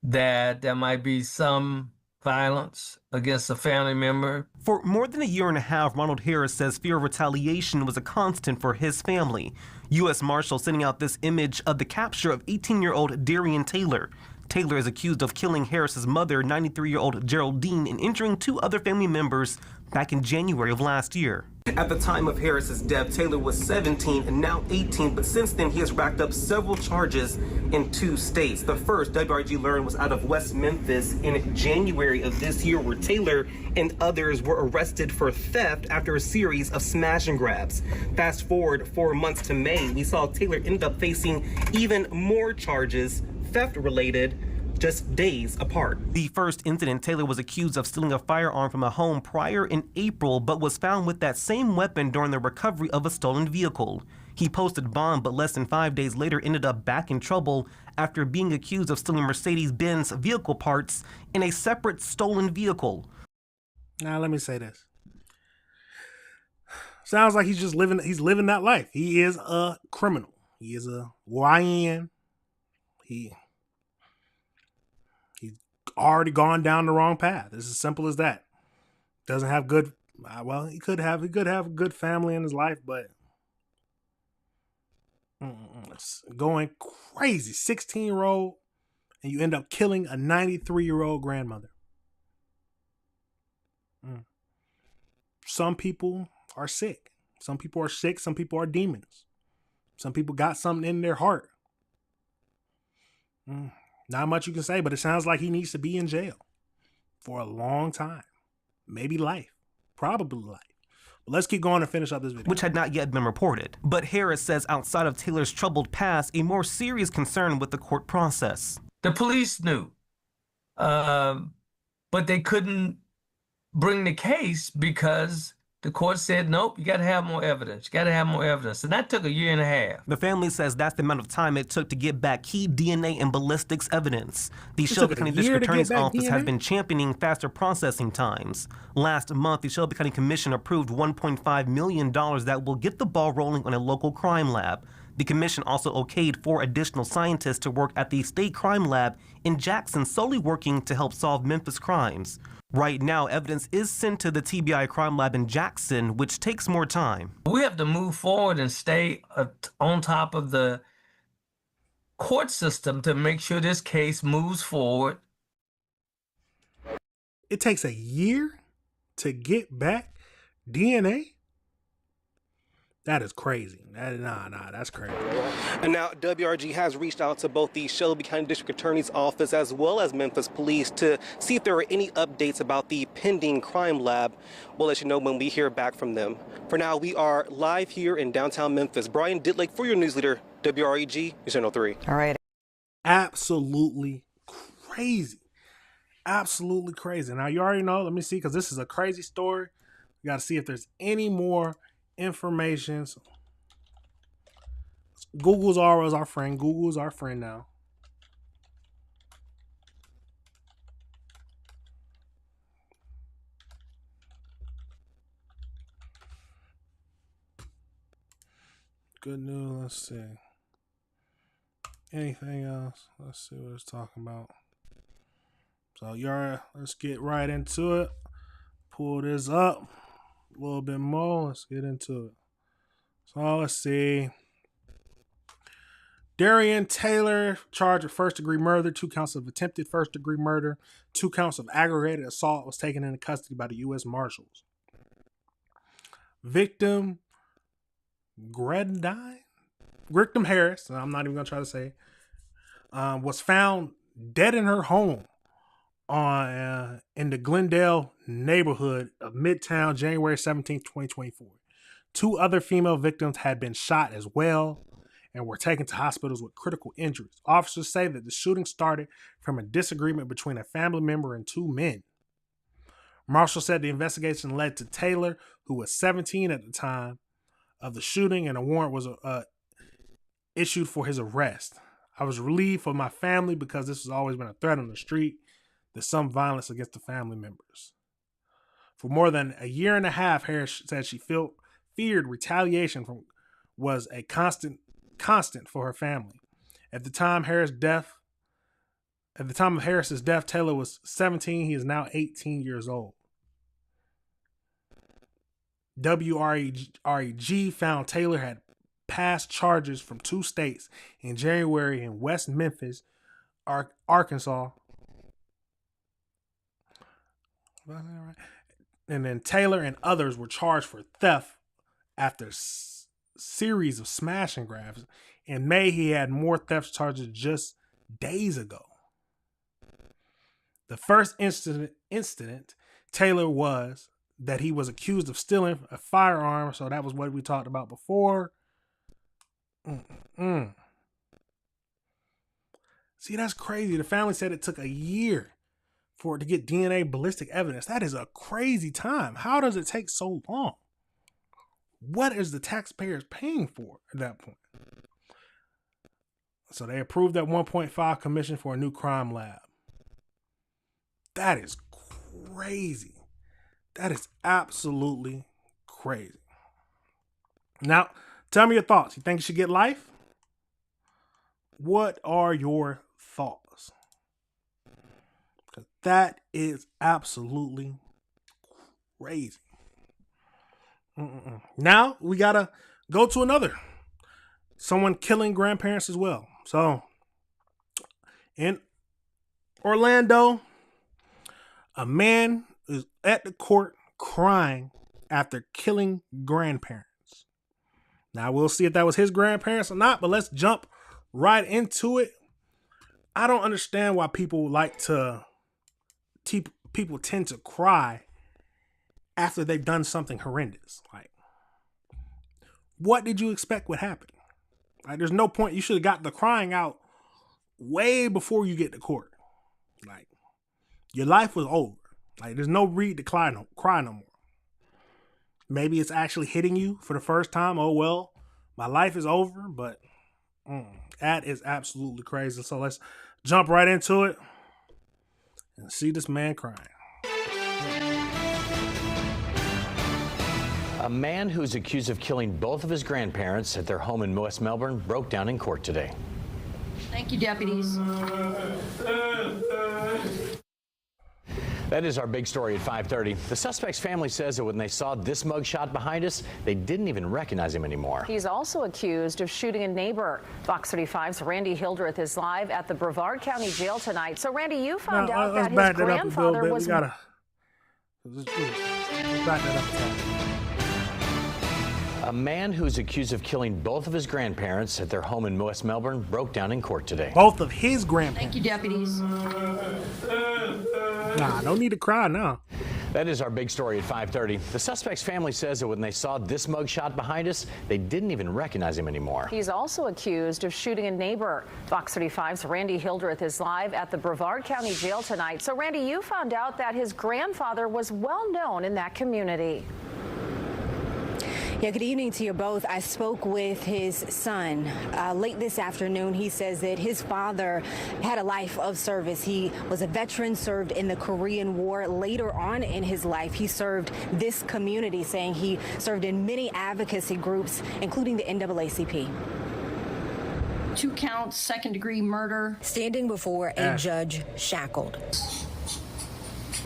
that there might be some violence against a family member. For more than a year and a half, Ronald Harris says fear of retaliation was a constant for his family. U.S. Marshals sending out this image of the capture of 18-year-old Darian Taylor. Taylor is accused of killing Harris's mother, 93-year-old Geraldine, and injuring two other family members back in January of last year. At the time of Harris's death, Taylor was 17 and now 18, but since then he has racked up several charges in two states. The first, WRG learned, was out of West Memphis in January of this year, where Taylor and others were arrested for theft after a series of smash and grabs. Fast forward 4 months to May, we saw Taylor end up facing even more charges, theft-related, just days apart. The first incident, Taylor was accused of stealing a firearm from a home prior in April, but was found with that same weapon during the recovery of a stolen vehicle. He posted bond, but less than 5 days later ended up back in trouble after being accused of stealing Mercedes-Benz vehicle parts in a separate stolen vehicle. Now, let me say this. Sounds like he's living that life. He is a criminal. He is a YN. He's already gone down the wrong path. It's as simple as that. Doesn't have good, well, he could have a good family in his life, but it's going crazy. 16-year-old, and you end up killing a 93-year-old grandmother. Some people are sick. Some people are sick. Some people are demons. Some people got something in their heart. Not much you can say, but it sounds like he needs to be in jail for a long time. Maybe life. Probably life. But let's keep going and finish up this video. Which had not yet been reported. But Harris says outside of Taylor's troubled past, a more serious concern with the court process. The police knew, but they couldn't bring the case because the court said, nope, you got to have more evidence. You got to have more evidence. And that took a year and a half. The family says that's the amount of time it took to get back key DNA and ballistics evidence. The Shelby County District Attorney's Office has been championing faster processing times. Last month, the Shelby County Commission approved $1.5 million that will get the ball rolling on a local crime lab. The commission also okayed 4 additional scientists to work at the state crime lab in Jackson, solely working to help solve Memphis crimes. Right now, evidence is sent to the TBI crime lab in Jackson, which takes more time. We have to move forward and stay on top of the court system to make sure this case moves forward. It takes a year to get back DNA? That is crazy. That's crazy. And now WRG has reached out to both the Shelby County District Attorney's Office as well as Memphis Police to see if there are any updates about the pending crime lab. We'll let you know when we hear back from them. For now, we are live here in downtown Memphis. Brian Ditlake for your news leader, WREG, News Channel 3. All right. Absolutely crazy. Absolutely crazy. Now, you already know. Let me see, because this is a crazy story. We got to see if there's any more information. So Google's always our friend. Google's our friend now. Good news. Let's see. Anything else? Let's see what it's talking about. So let's get right into it. Pull this up a little bit more. Let's get into it. So let's see. Darian Taylor charged with first-degree murder, 2 counts of attempted first-degree murder, 2 counts of aggravated assault, was taken into custody by the U.S. Marshals. Victim Harris, I'm not even going to try to say it, was found dead in her home in the Glendale neighborhood of Midtown, January 17, 2024. 2 other female victims had been shot as well and were taken to hospitals with critical injuries. Officers say that the shooting started from a disagreement between a family member and 2 men. Marshall said the investigation led to Taylor, who was 17 at the time of the shooting, and a warrant was issued for his arrest. I was relieved for my family because this has always been a threat on the street. There's some violence against the family members. For more than a year and a half, Harris said she feared retaliation was a constant for her family. At the time of Harris's death, Taylor was 17. He is now 18 years old. WREG found Taylor had passed charges from 2 states in January in West Memphis, Arkansas. And then Taylor and others were charged for theft after series of smash and grabs. In May, he had more theft charges just days ago. The first incident Taylor was that he was accused of stealing a firearm. So that was what we talked about before. See, that's crazy. The family said it took a year for it to get DNA ballistic evidence. That is a crazy time. How does it take so long? What is the taxpayers paying for at that point? So they approved that 1.5 commission for a new crime lab. That is crazy. That is absolutely crazy. Now, tell me your thoughts. You think you should get life? What are your thoughts? Because that is absolutely crazy. Now, we got to go to another. Someone killing grandparents as well. So, in Orlando, a man is at the court crying after killing grandparents. Now, we'll see if that was his grandparents or not, but let's jump right into it. I don't understand why people people tend to cry after they've done something horrendous. Like, what did you expect would happen? Like, there's no point. You should have got the crying out way before you get to court. Like, your life was over. Like, there's no reason to cry no more. Maybe it's actually hitting you for the first time. Oh, well, my life is over. But that is absolutely crazy. So let's jump right into it and see this man crying. A man who's accused of killing both of his grandparents at their home in West Melbourne broke down in court today. Thank you, deputies. That is our big story at 5:30. The suspect's family says that when they saw this mugshot behind us, they didn't even recognize him anymore. He's also accused of shooting a neighbor. Fox 35's Randy Hildreth is live at the Brevard County Jail tonight. So, Randy, you found out that his grandfather was... Let's back that up a tad. A man who's accused of killing both of his grandparents at their home in West Melbourne broke down in court today. Both of his grandparents. Thank you, deputies. Nah, no need to cry now. That is our big story at 5:30. The suspect's family says that when they saw this mugshot behind us, they didn't even recognize him anymore. He's also accused of shooting a neighbor. Fox 35's Randy Hildreth is live at the Brevard County Jail tonight. So, Randy, you found out that his grandfather was well known in that community. Yeah, good evening to you both. I spoke with his son late this afternoon. He says that his father had a life of service. He was a veteran, served in the Korean War. Later on in his life, he served this community, saying he served in many advocacy groups, including the NAACP. 2 counts, second-degree murder. Standing before a judge shackled.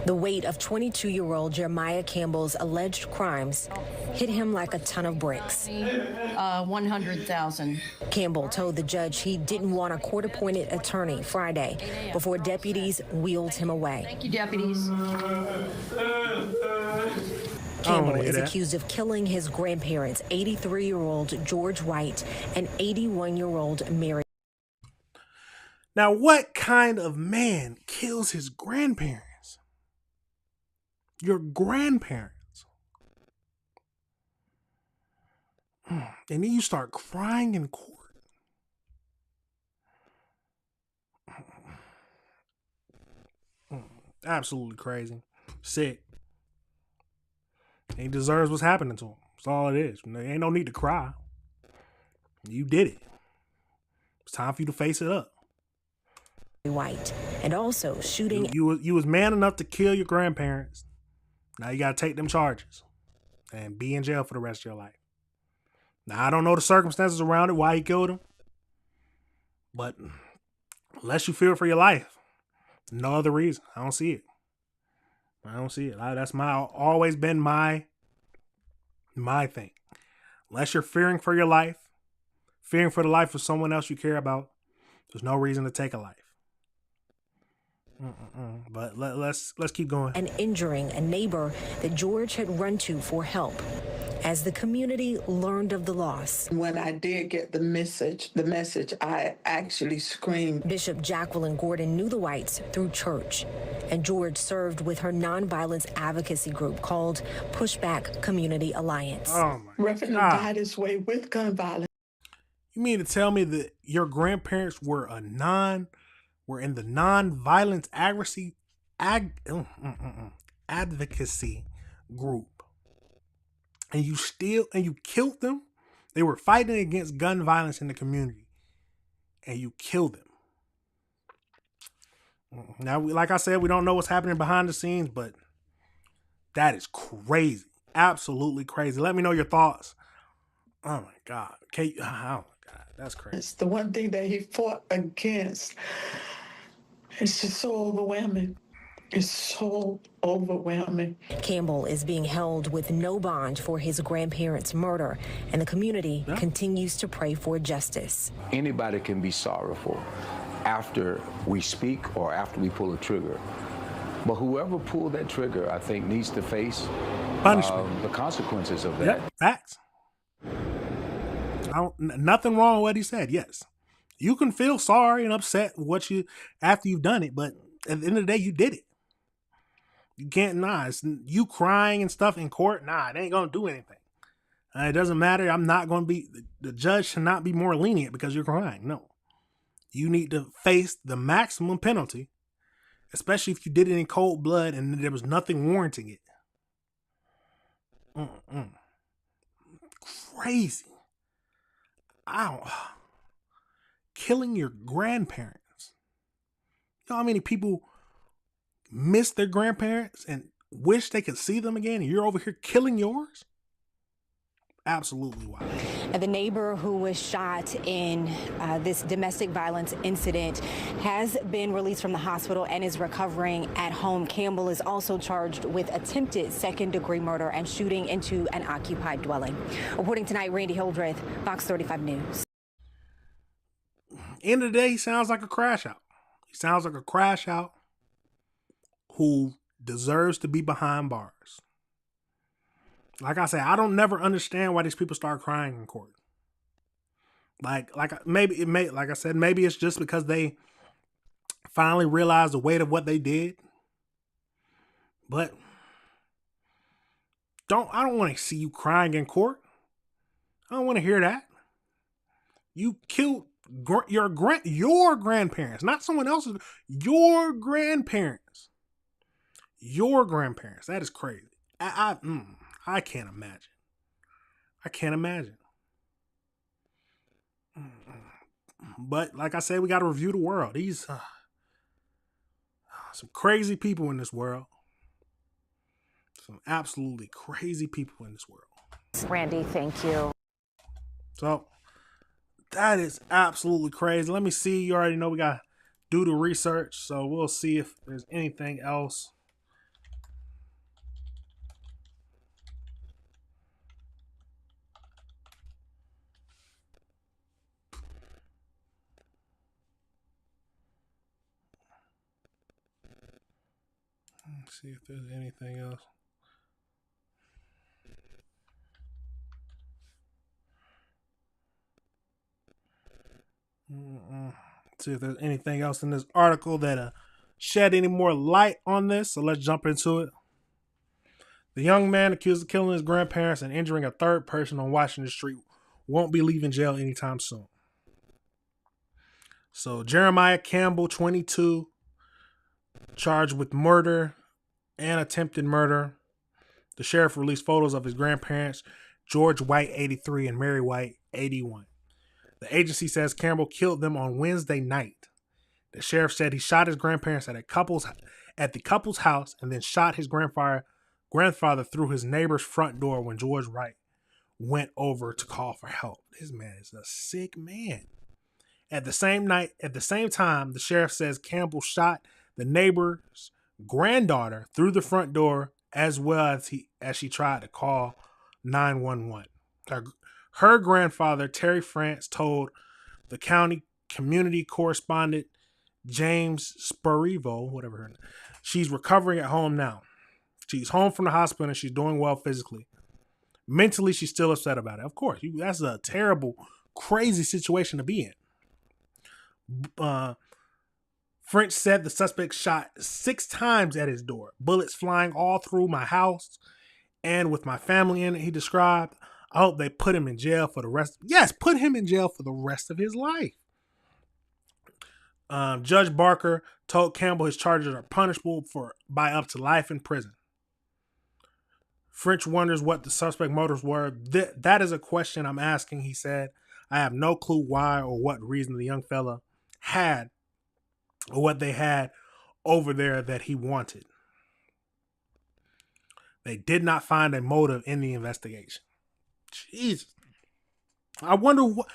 The weight of 22-year-old Jeremiah Campbell's alleged crimes hit him like a ton of bricks. 100,000. Campbell told the judge he didn't want a court-appointed attorney Friday before deputies wheeled him away. Thank you, deputies. Campbell is accused of killing his grandparents, 83-year-old George White and 81-year-old Mary. Now, what kind of man kills his grandparents? Your grandparents. And then you start crying in court. Absolutely crazy. Sick. He deserves what's happening to him. That's all it is. There ain't no need to cry. You did it. It's time for you to face it up. White, and also shooting. You was man enough to kill your grandparents. Now you got to take them charges and be in jail for the rest of your life. Now, I don't know the circumstances around it, why he killed him. But unless you fear for your life, no other reason. I don't see it. That's always been my thing. Unless you're fearing for your life, fearing for the life of someone else you care about, there's no reason to take a life. But let's keep going. And injuring a neighbor that George had run to for help. As the community learned of the loss. When I did get the message, I actually screamed. Bishop Jacqueline Gordon knew the Whites through church, and George served with her nonviolence advocacy group called Pushback Community Alliance. Oh my Reverend died his way with gun violence. You mean to tell me that your grandparents were in the nonviolence advocacy group? And you killed them? They were fighting against gun violence in the community. And you killed them. Now, like I said, we don't know what's happening behind the scenes, but that is crazy. Absolutely crazy. Let me know your thoughts. Oh my God. Oh my God. That's crazy. It's the one thing that he fought against. It's just so overwhelming. It's so overwhelming. Campbell is being held with no bond for his grandparents' murder, and the community continues to pray for justice. Anybody can be sorrowful after we speak or after we pull a trigger. But whoever pulled that trigger, I think, needs to face the consequences of that. Yep, facts. Nothing wrong with what he said. Yes, you can feel sorry and upset after you've done it, but at the end of the day, you did it. You can't, it's you crying and stuff in court. It ain't gonna do anything. It doesn't matter. I'm not gonna be, the judge should not be more lenient because you're crying. No, you need to face the maximum penalty, especially if you did it in cold blood and there was nothing warranting it. Crazy. Killing your grandparents. You know how many people miss their grandparents and wish they could see them again, and you're over here killing yours? Absolutely wild. And the neighbor who was shot in this domestic violence incident has been released from the hospital and is recovering at home. Campbell is also charged with attempted second-degree murder and shooting into an occupied dwelling. Reporting tonight, Randy Hildreth, Fox 35 News. End of the day, he sounds like a crash out. He sounds like a crash out who deserves to be behind bars. Like I said, I don't never understand why these people start crying in court. Like I said, maybe it's just because they finally realized the weight of what they did. But I don't want to see you crying in court. I don't want to hear that. You killed your grandparents, not someone else's. Your grandparents. Your grandparents. That is crazy. I can't imagine. I can't imagine. But like I said, we got to review the world. These some crazy people in this world. Some absolutely crazy people in this world. Randy, thank you. So that is absolutely crazy. Let me see. You already know we got to do the research. So we'll see if there's anything else. Let's see if there's anything else. See if there's anything else in this article that shed any more light on this. So let's jump into it. The young man accused of killing his grandparents and injuring a third person on Washington Street won't be leaving jail anytime soon. So Jeremiah Campbell, 22, charged with murder and attempted murder. The sheriff released photos of his grandparents, George White, 83, and Mary White, 81. The agency says Campbell killed them on Wednesday night. The sheriff said he shot his grandparents at the couple's house and then shot his grandfather through his neighbor's front door when George Wright went over to call for help. This man is a sick man. At the same time, the sheriff says Campbell shot the neighbor's granddaughter through the front door as well as she tried to call 911. Her grandfather, Terry France, told the county community correspondent James Sparivo, whatever her name, she's recovering at home now. She's home from the hospital and she's doing well physically. Mentally, she's still upset about it. Of course, that's a terrible, crazy situation to be in. French said the suspect shot 6 times at his door, bullets flying all through my house and with my family in it, he described. I hope they put him in jail for the rest. Yes, put him in jail for the rest of his life. Judge Barker told Campbell his charges are punishable by up to life in prison. French wonders what the suspect motives were. That is a question I'm asking, he said. I have no clue why or what reason the young fella had or what they had over there that he wanted. They did not find a motive in the investigation. Jesus. I wonder what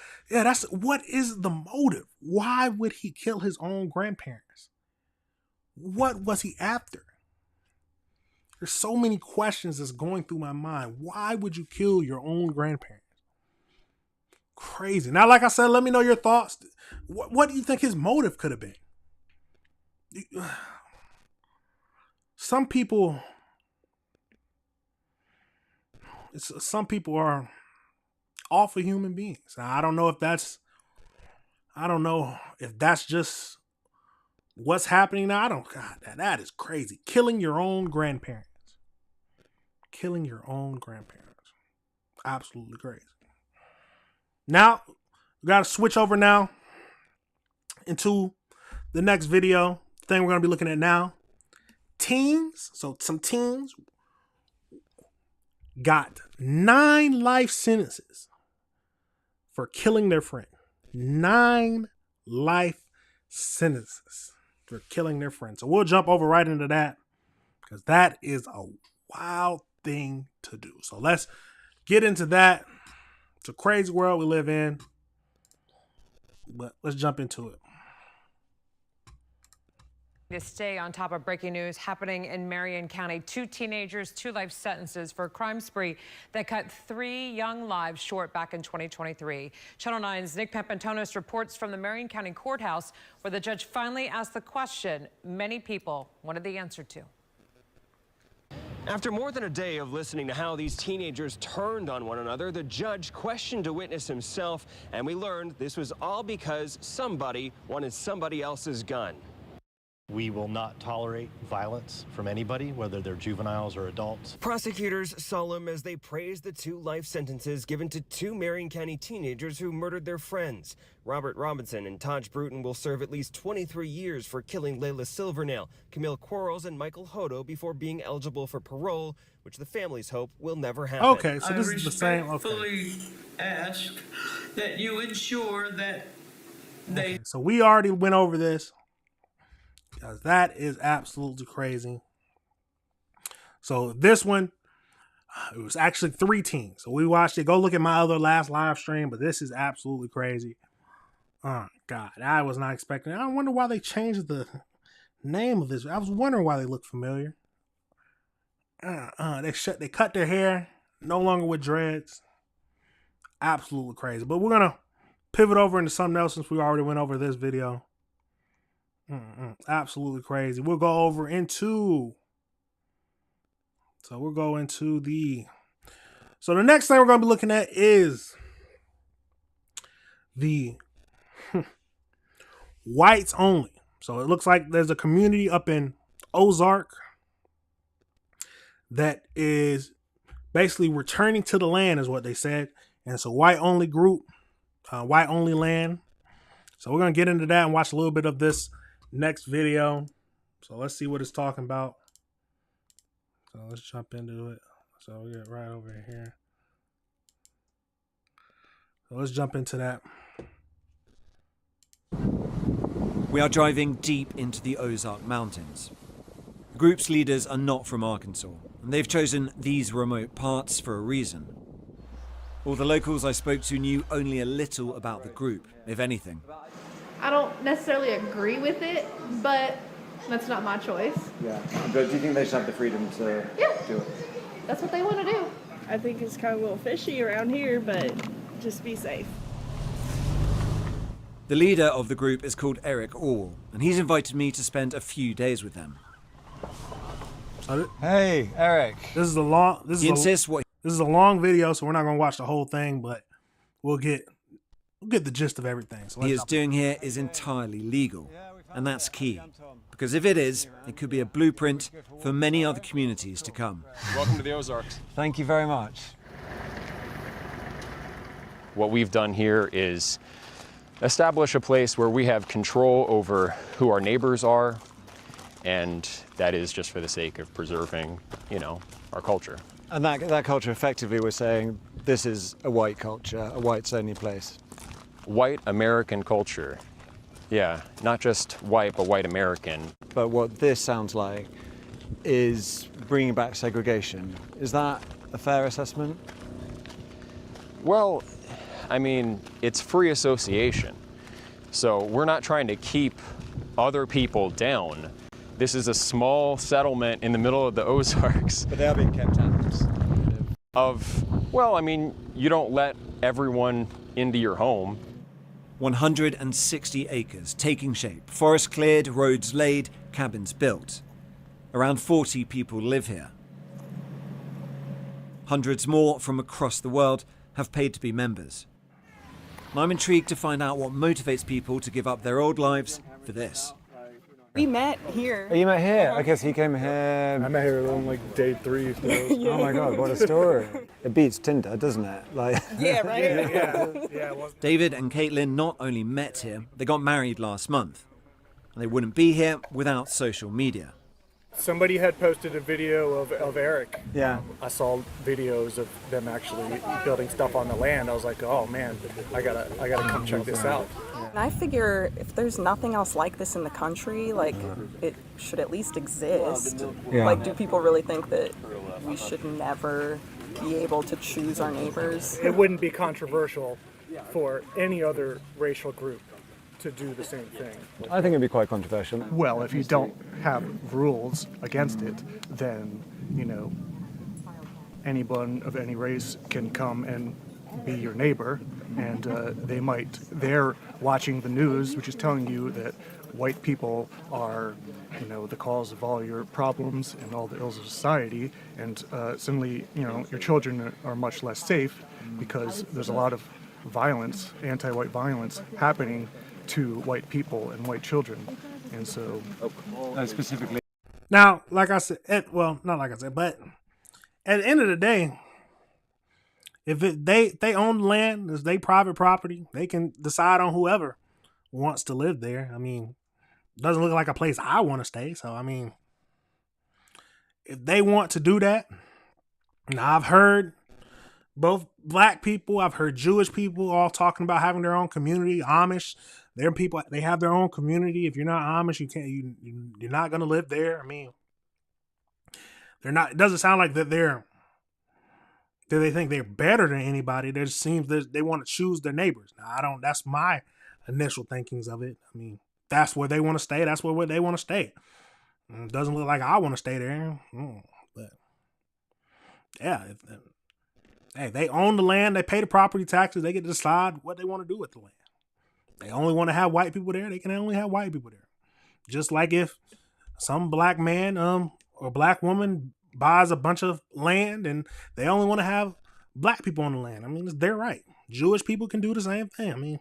is the motive? Why would he kill his own grandparents? What was he after? There's so many questions that's going through my mind. Why would you kill your own grandparents? Crazy. Now, like I said, let me know your thoughts. What do you think his motive could have been? Some people are awful human beings. I don't know if that's just what's happening now. God, that is crazy. Killing your own grandparents. Absolutely crazy. Now, we got to switch over now into the next video thing we're going to be looking at now. Teens. So some teens got 9 life sentences for killing their friend. 9 life sentences for killing their friend. So we'll jump over right into that because that is a wild thing to do. So let's get into that. It's a crazy world we live in, but let's jump into it. To stay on top of breaking news happening in Marion County. 2 teenagers, 2 life sentences for a crime spree that cut 3 young lives short back in 2023. Channel 9's Nick Pampantonis reports from the Marion County Courthouse where the judge finally asked the question many people wanted the answer to. After more than a day of listening to how these teenagers turned on one another, the judge questioned a witness himself, and we learned this was all because somebody wanted somebody else's gun. We will not tolerate violence from anybody, whether they're juveniles or adults. Prosecutors solemn as they praised the 2 life sentences given to 2 Marion County teenagers who murdered their friends. Robert Robinson and Taj Bruton will serve at least 23 years for killing Layla Silvernail, Camille Quarles, and Michael Hodo before being eligible for parole, which the families hope will never happen. Okay, so this is the same. I respectfully ask that you ensure that they... Okay, so we already went over this. Because that is absolutely crazy. So this one, it was actually 3 teens. So we watched it. Go look at my other last live stream, but this is absolutely crazy. Oh, God, I was not expecting it. I wonder why they changed the name of this. I was wondering why they look familiar. They cut their hair, no longer with dreads. Absolutely crazy. But we're going to pivot over into something else since we already went over this video. Absolutely crazy. We'll go over into. So we'll go into the. So the next thing we're going to be looking at is the whites only. So it looks like there's a community up in Ozark that is basically returning to the land, is what they said. And it's a white only group, white only land. So we're going to get into that and watch a little bit of this next video. So let's see what it's talking about. So let's jump into it. So we get right over here. So let's jump into that. We are driving deep into the Ozark Mountains. The group's leaders are not from Arkansas, and they've chosen these remote parts for a reason. All the locals I spoke to knew only a little about the group, if anything. I don't necessarily agree with it, but that's not my choice. Yeah, but do you think they should have the freedom to do it? That's what they want to do. I think it's kind of a little fishy around here, but just be safe. The leader of the group is called Eric Orwell, and he's invited me to spend a few days with them. Hey, Eric. This is a long video, so we're not going to watch the whole thing, but we'll get the gist of everything. So what he is doing here is entirely legal, and that's key, because if it is, it could be a blueprint for many other communities to come. Welcome to the Ozarks. Thank you very much. What we've done here is establish a place where we have control over who our neighbors are, and that is just for the sake of preserving, our culture. And that culture, effectively, we're saying this is a white culture, a whites-only place. White American culture. Yeah, not just white, but white American. But what this sounds like is bringing back segregation. Is that a fair assessment? Well, I mean, it's free association. So we're not trying to keep other people down. This is a small settlement in the middle of the Ozarks. But they are being kept out. Well, I mean, you don't let everyone into your home. 160 acres taking shape, forest cleared, roads laid, cabins built. Around 40 people live here. Hundreds more from across the world have paid to be members. And I'm intrigued to find out what motivates people to give up their old lives for this. We met here. Oh, you met here? I guess he came here. I met her on like day 3. Yeah. Oh my God, what a story. It beats Tinder, doesn't it? Yeah, right? Yeah. David and Caitlin not only met here, they got married last month. And they wouldn't be here without social media. Somebody had posted a video of Eric. Yeah. I saw videos of them actually building stuff on the land. I was like, oh man, I gotta come check this out. And I figure if there's nothing else like this in the country, like it should at least exist. Yeah. Like, do people really think that we should never be able to choose our neighbors? It wouldn't be controversial for any other racial group to do the same thing. I think it'd be quite controversial. Well, if you don't have rules against it, then, anyone of any race can come and be your neighbor, and they're watching the news, which is telling you that white people are, the cause of all your problems and all the ills of society, and suddenly, your children are much less safe because there's a lot of violence, anti-white violence happening to white people and white children. And so specifically now, like I said, not like I said, but at the end of the day, if they own the land, it's their private property, they can decide on whoever wants to live there. I mean, it doesn't look like a place I want to stay. So, I mean, if they want to do that, now I've heard both black people, I've heard Jewish people all talking about having their own community. Amish, their people, they have their own community. If you're not Amish, you're not going to live there. I mean, they're not. It doesn't sound like that they think they're better than anybody. There just seems that they want to choose their neighbors. Now, that's my initial thinkings of it. I mean, that's where they want to stay. That's where they want to stay. It doesn't look like I want to stay there. But yeah, hey, they own the land. They pay the property taxes. They get to decide what they want to do with the land. They only want to have white people there. They can only have white people there. Just like if some black man or black woman buys a bunch of land and they only want to have black people on the land. I mean, it's their right. Jewish people can do the same thing. I mean,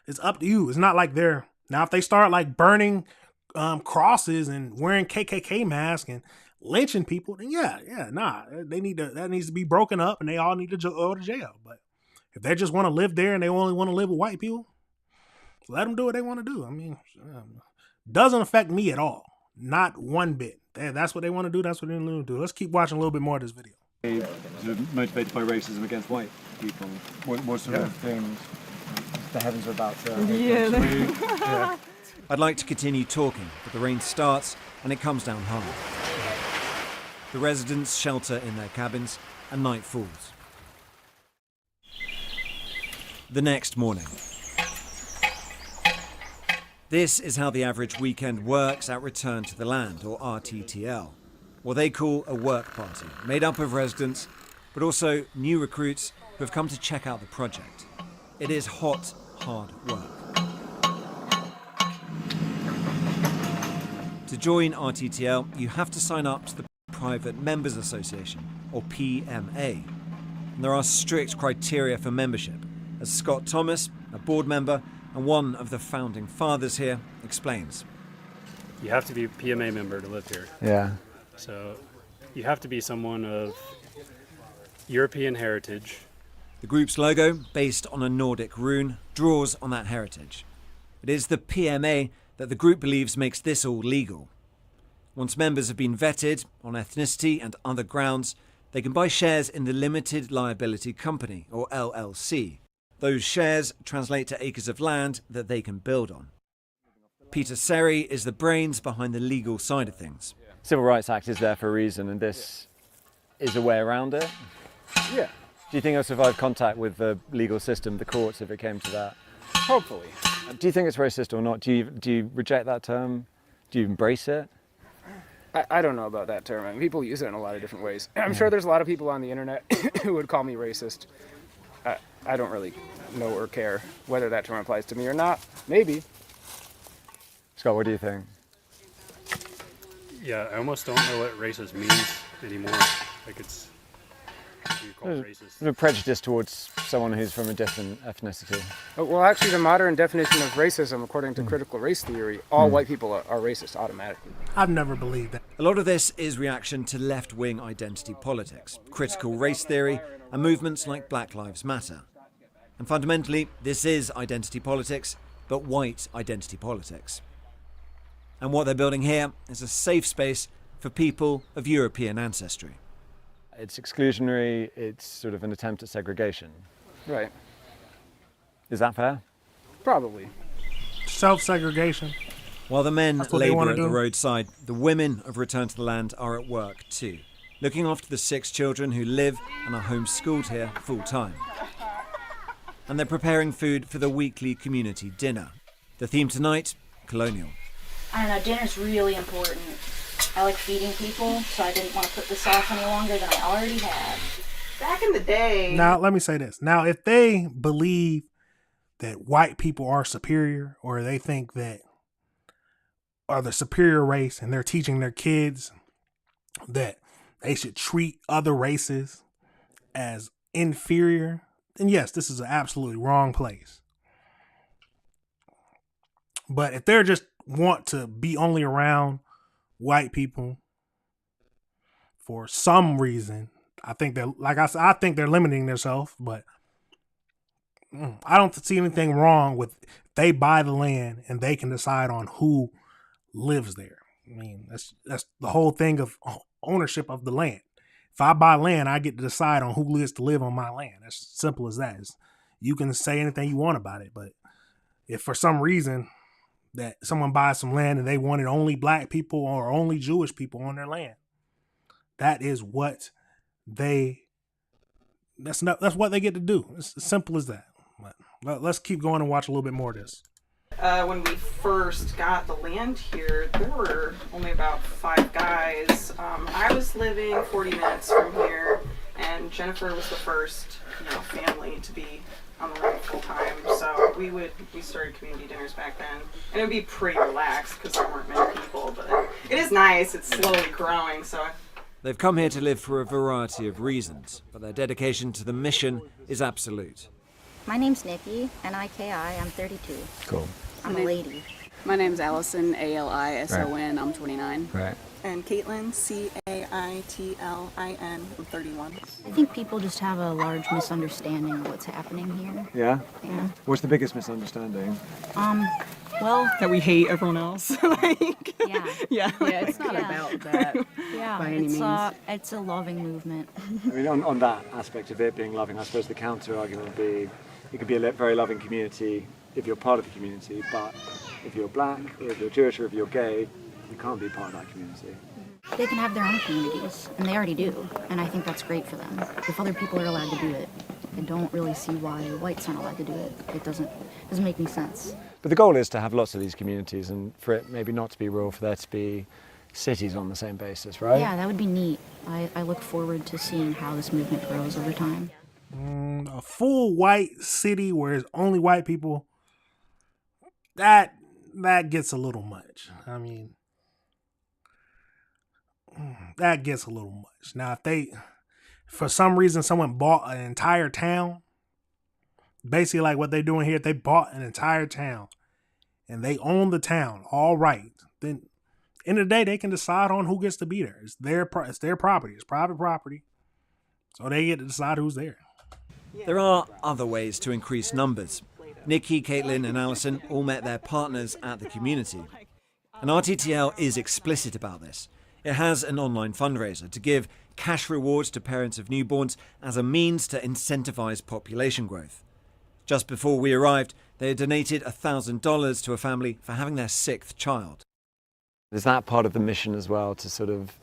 it's up to you. It's not like now if they start like burning crosses and wearing KKK masks and lynching people, then that needs to be broken up and they all need to go to jail. But if they just want to live there and they only want to live with white people, let them do what they want to do. I mean, doesn't affect me at all. Not one bit. That's what they want to do. That's what they're going to do. Let's keep watching a little bit more of this video. Sort of motivated by racism against white people. What sort of things? The heavens are about to... Yeah. I'd like to continue talking, but the rain starts and it comes down hard. The residents shelter in their cabins and night falls. The next morning. This is how the average weekend works at Return to the Land, or RTTL, what they call a work party, made up of residents, but also new recruits who have come to check out the project. It is hot, hard work. To join RTTL, you have to sign up to the Private Members Association, or PMA. And there are strict criteria for membership, as Scott Thomas, a board member and one of the founding fathers here, explains. You have to be a PMA member to live here. Yeah. So you have to be someone of European heritage. The group's logo, based on a Nordic rune, draws on that heritage. It is the PMA that the group believes makes this all legal. Once members have been vetted on ethnicity and other grounds, they can buy shares in the Limited Liability Company, or LLC. Those shares translate to acres of land that they can build on. Peter Seri is the brains behind the legal side of things. Civil Rights Act is there for a reason, and this is a way around it? Yeah. Do you think it'll survive contact with the legal system, the courts, if it came to that? Hopefully. Do you think it's racist or not? Do you reject that term? Do you embrace it? I don't know about that term. I mean, people use it in a lot of different ways. I'm sure there's a lot of people on the internet who would call me racist. I don't really know or care whether that term applies to me or not. Maybe. Scott, what do you think? Yeah, I almost don't know what racist means anymore. Like it's you call it racist. There's a prejudice towards someone who's from a different ethnicity. Well, actually, the modern definition of racism, according to critical race theory, all white people are racist automatically. I've never believed that. A lot of this is reaction to left-wing identity politics, critical race theory, and movements like Black Lives Matter. And fundamentally, this is identity politics, but white identity politics. And what they're building here is a safe space for people of European ancestry. It's exclusionary, it's sort of an attempt at segregation. Right. Is that fair? Probably. Self-segregation. While the men labour labour at do. the roadside, the women of Return to the Land are at work too, looking after the 6 children who live and are homeschooled here full-time. And they're preparing food for the weekly community dinner. The theme tonight, colonial. I don't know, dinner's really important. I like feeding people, so I didn't want to put this off any longer than I already had. Back in the day. Now, let me say this. Now, if they believe that white people are superior, or they think that are the superior race, and they're teaching their kids that they should treat other races as inferior, then yes, this is an absolutely wrong place. But if they're just want to be only around white people for some reason, I think they're, like I said, I think they're limiting themselves, but I don't see anything wrong with they buy the land and they can decide on who lives there. I mean, that's the whole thing of ownership of the land. If I buy land, I get to decide on who lives to live on my land. That's as simple as that. You can say anything you want about it, but if for some reason that someone buys some land and they wanted only black people or only Jewish people on their land, that is what that's what they get to do. It's as simple as that. But let's keep going and watch a little bit more of this. When we first got the land here, there were only about 5 guys. I was living 40 minutes from here, and Jennifer was the first, family to be on the land full time. So we started community dinners back then, and it would be pretty relaxed because there weren't many people. But it is nice. It's slowly growing. So They've come here to live for a variety of reasons, but their dedication to the mission is absolute. My name's Nikki, N-I-K-I. I'm 32. Cool. I'm a lady. My name's Allison, A-L-I-S-O-N. I'm 29. Right. And Caitlin, C-A-I-T-L-I-N. I'm 31. I think people just have a large misunderstanding of what's happening here. Yeah? Yeah. What's the biggest misunderstanding? Well, that we hate everyone else. Yeah, it's not about that by any means. It's a loving movement. I mean, on that aspect of it being loving, I suppose the counter argument would be it could be a very loving community if you're part of the community, but if you're black, or if you're Jewish, or if you're gay, you can't be part of that community. They can have their own communities, and they already do, and I think that's great for them. If other people are allowed to do it, I don't really see why whites aren't allowed to do it. It doesn't make any sense. But the goal is to have lots of these communities, and for it maybe not to be rural, for there to be cities on the same basis, right? Yeah, that would be neat. I look forward to seeing how this movement grows over time. A full white city where it's only white people, that gets a little much. I mean, that gets a little much. Now, if for some reason someone bought an entire town, basically like what they're doing here, if they bought an entire town and they own the town, all right, then end of the day, they can decide on who gets to be there. It's their property. It's private property. So they get to decide who's there. There are other ways to increase numbers. Nikki, Caitlin and Alison all met their partners at the community. And RTTL is explicit about this. It has an online fundraiser to give cash rewards to parents of newborns as a means to incentivize population growth. Just before we arrived, they had donated $1,000 to a family for having their 6th child. Is that part of the mission as well, to sort of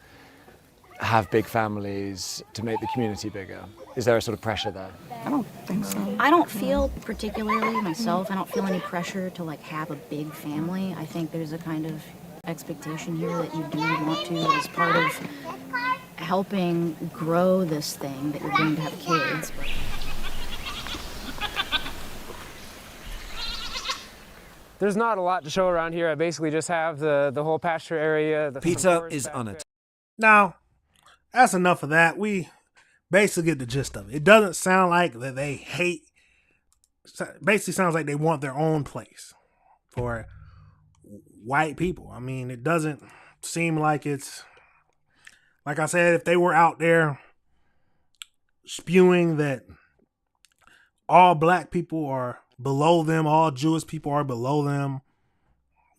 have big families, to make the community bigger? Is there a sort of pressure there? I don't think so. I don't feel particularly myself, I don't feel any pressure to like have a big family. I think there's a kind of expectation here that you do want to, as part of helping grow this thing, that you're going to have kids. There's not a lot to show around here. I basically just have the whole pasture area. Peter is unattached. Now, that's enough of that. We basically get the gist of it. It doesn't sound like that they hate. Basically sounds like they want their own place for white people. I mean, it doesn't seem like it's, like I said, if they were out there spewing that all black people are below them, all Jewish people are below them,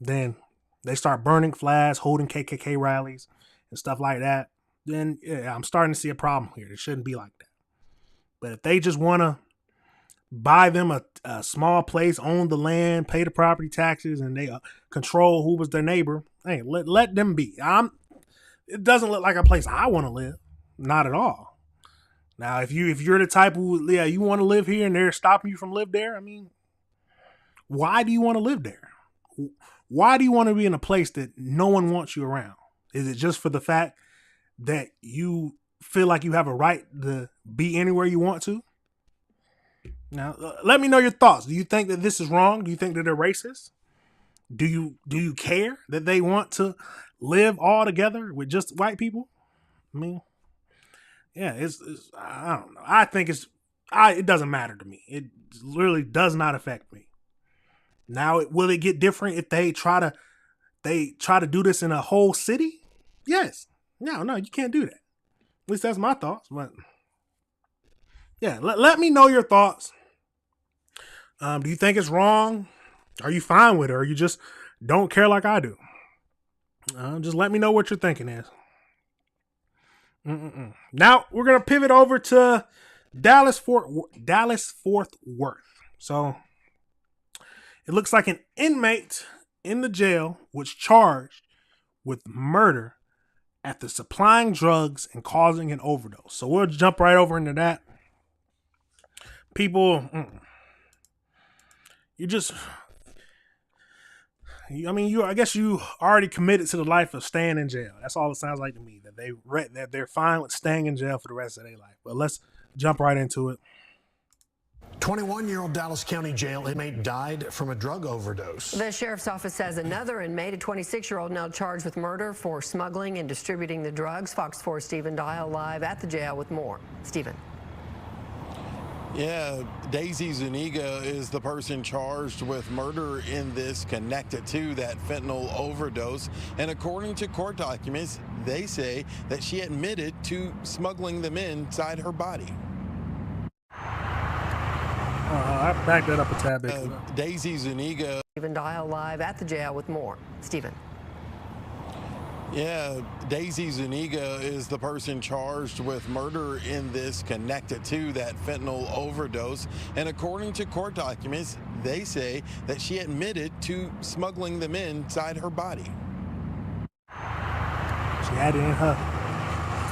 then they start burning flags, holding KKK rallies and stuff like that, then yeah, I'm starting to see a problem here. It shouldn't be like that. But if they just want to buy them a small place, own the land, pay the property taxes, and they control who was their neighbor, hey, let them be. It doesn't look like a place I want to live. Not at all. Now, if you're the type who, yeah, you want to live here and they're stopping you from live there, I mean, why do you want to live there? Why do you want to be in a place that no one wants you around? Is it just for the fact that you feel like you have a right to be anywhere you want to? Now, let me know your thoughts. Do you think that this is wrong? Do you think that they're racist? Do you care that they want to live all together with just white people? I mean, yeah, it's I don't know. I think it doesn't matter to me. It literally does not affect me. Now, will it get different if they try to do this in a whole city? Yes. No, you can't do that. At least that's my thoughts. But yeah, let me know your thoughts. Do you think it's wrong? Are you fine with it? Or you just don't care like I do? Just let me know what your thinking is. Now we're gonna pivot over to Dallas-Fort Worth. So it looks like an inmate in the jail was charged with murder after supplying drugs and causing an overdose. So we'll jump right over into that. People, I guess you already committed to the life of staying in jail. That's all it sounds like to me, that they're fine with staying in jail for the rest of their life. But let's jump right into it. 21-year-old Dallas County Jail inmate died from a drug overdose. The sheriff's office says another inmate, a 26-year-old, now charged with murder for smuggling and distributing the drugs. Fox 4's Stephen Dial live at the jail with more. Stephen. Yeah, Daisy Zuniga is the person charged with murder in this, connected to that fentanyl overdose. And according to court documents, they say that she admitted to smuggling them inside her body. I backed that up a tad bit. Daisy Zuniga. Stephen Dial live at the jail with more. Stephen. Yeah, Daisy Zuniga is the person charged with murder in this, connected to that fentanyl overdose. And according to court documents, they say that she admitted to smuggling them inside her body. She had it in her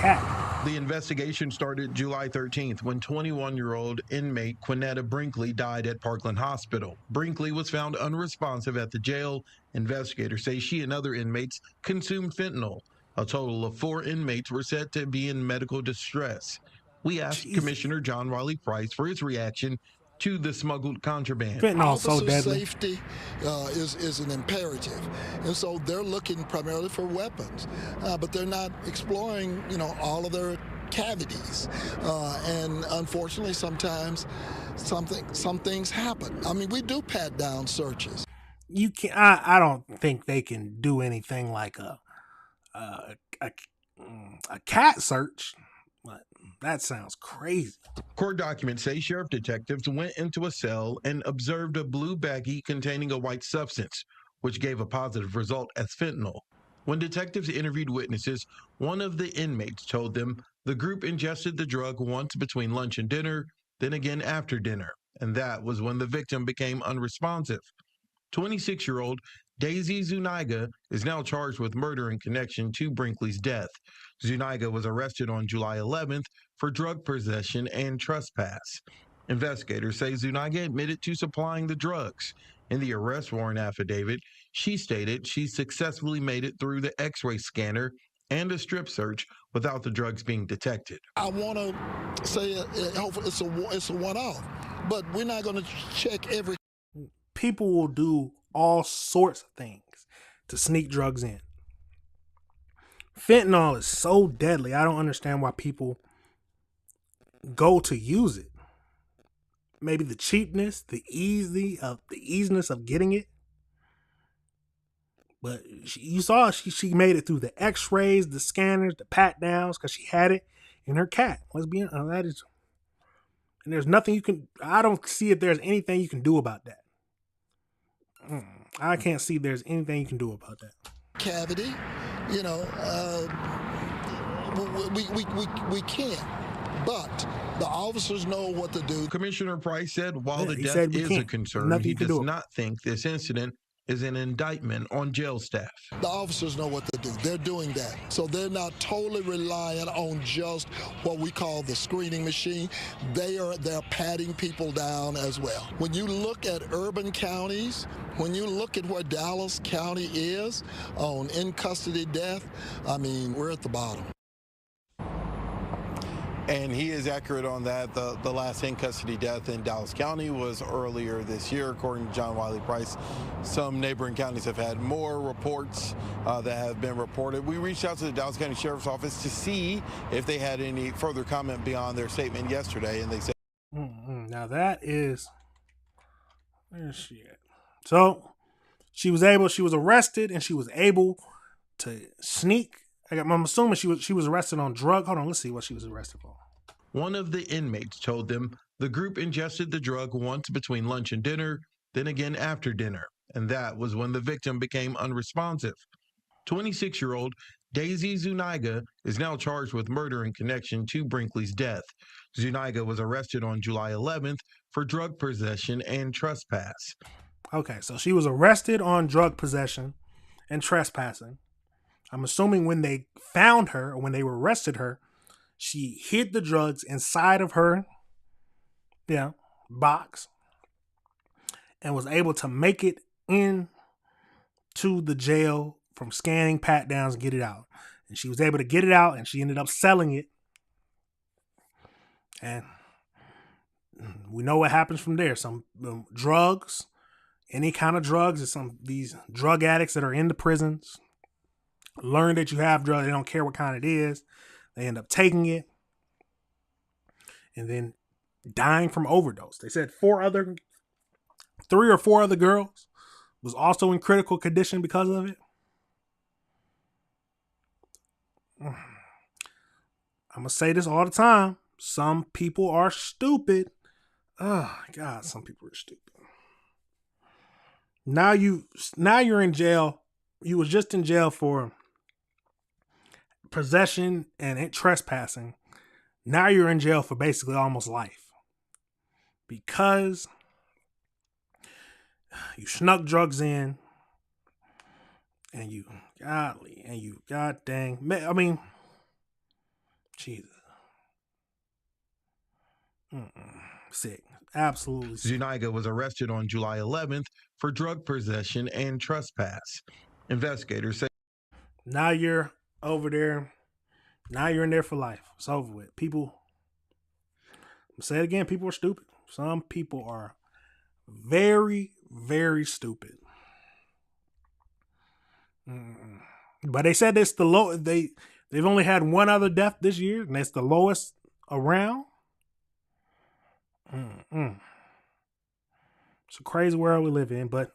cat. The investigation started July 13th when 21-year-old inmate Quinetta Brinkley died at Parkland Hospital. Brinkley was found unresponsive at the jail. Investigators say she and other inmates consumed fentanyl. A total of 4 inmates were said to be in medical distress. We asked Commissioner John Wiley Price for his reaction to the smuggled contraband. Fentanyl is so Officer deadly. safety is an imperative, and so they're looking primarily for weapons, but they're not exploring, all of their cavities, and unfortunately, sometimes some things happen. I mean, we do pat down searches. You can. I don't think they can do anything like a cat search. But that sounds crazy. Court documents say sheriff detectives went into a cell and observed a blue baggie containing a white substance, which gave a positive result as fentanyl. When detectives interviewed witnesses, one of the inmates told them the group ingested the drug once between lunch and dinner, then again after dinner, and that was when the victim became unresponsive. 26-year-old Daisy Zuniga is now charged with murder in connection to Brinkley's death. Zuniga was arrested on July 11th for drug possession and trespass. Investigators say Zuniga admitted to supplying the drugs. In the arrest warrant affidavit, she stated she successfully made it through the X-ray scanner and a strip search without the drugs being detected. I want to say hopefully it's a one-off, but we're not going to check every. People will do all sorts of things to sneak drugs in. Fentanyl is so deadly. I don't understand why people go to use it. Maybe the cheapness, the easiness of getting it. But you saw she made it through the X-rays, the scanners, the pat downs, because she had it in her cat. Let's be honest, that is, and there's nothing you can. I don't see if there's anything you can do about that. I can't see there's anything you can do about that. Cavity, we can't. But the officers know what to do. Commissioner Price said while the death is a concern, he does not think this incident is an indictment on jail staff. The officers know what to do. They're doing that. So they're not totally reliant on just what we call the screening machine. They're patting people down as well. When you look at urban counties, when you look at where Dallas County is on in-custody death, I mean, we're at the bottom. And he is accurate on that. The last in-custody death in Dallas County was earlier this year, according to John Wiley Price. Some neighboring counties have had more reports that have been reported. We reached out to the Dallas County Sheriff's Office to see if they had any further comment beyond their statement yesterday, and they said, Now that is, where's she at? So she was arrested, and she was able to sneak. I'm assuming she was arrested on drug. Hold on, let's see what she was arrested for. One of the inmates told them the group ingested the drug once between lunch and dinner, then again after dinner, and that was when the victim became unresponsive. 26-year-old Daisy Zuniga is now charged with murder in connection to Brinkley's death. Zuniga was arrested on July 11th for drug possession and trespass. Okay, so she was arrested on drug possession and trespassing. I'm assuming when they found her, or when they arrested her, she hid the drugs inside of her box and was able to make it in to the jail from scanning, pat downs, and get it out. And she was able to get it out, and she ended up selling it. And we know what happens from there. Some drugs, any kind of drugs, these drug addicts that are in the prisons learn that you have drugs. They don't care what kind it is. They end up taking it and then dying from overdose. They said 3 or 4 other girls was also in critical condition because of it. I'm going to say this all the time. Some people are stupid. Oh, God, some people are stupid. Now you're in jail. You was just in jail for possession and trespassing. Now you're in jail for basically almost life because you snuck drugs in, and you god dang, I mean, Jesus, sick, absolutely sick. Zuniga was arrested on July 11th for drug possession and trespass. Investigators say now you're over there. Now you're in there for life. It's over with. People, I'll say it again, people are stupid. Some people are very, very stupid. But they said it's the low. They've only had one other death this year, and it's the lowest around. It's a crazy world we live in, but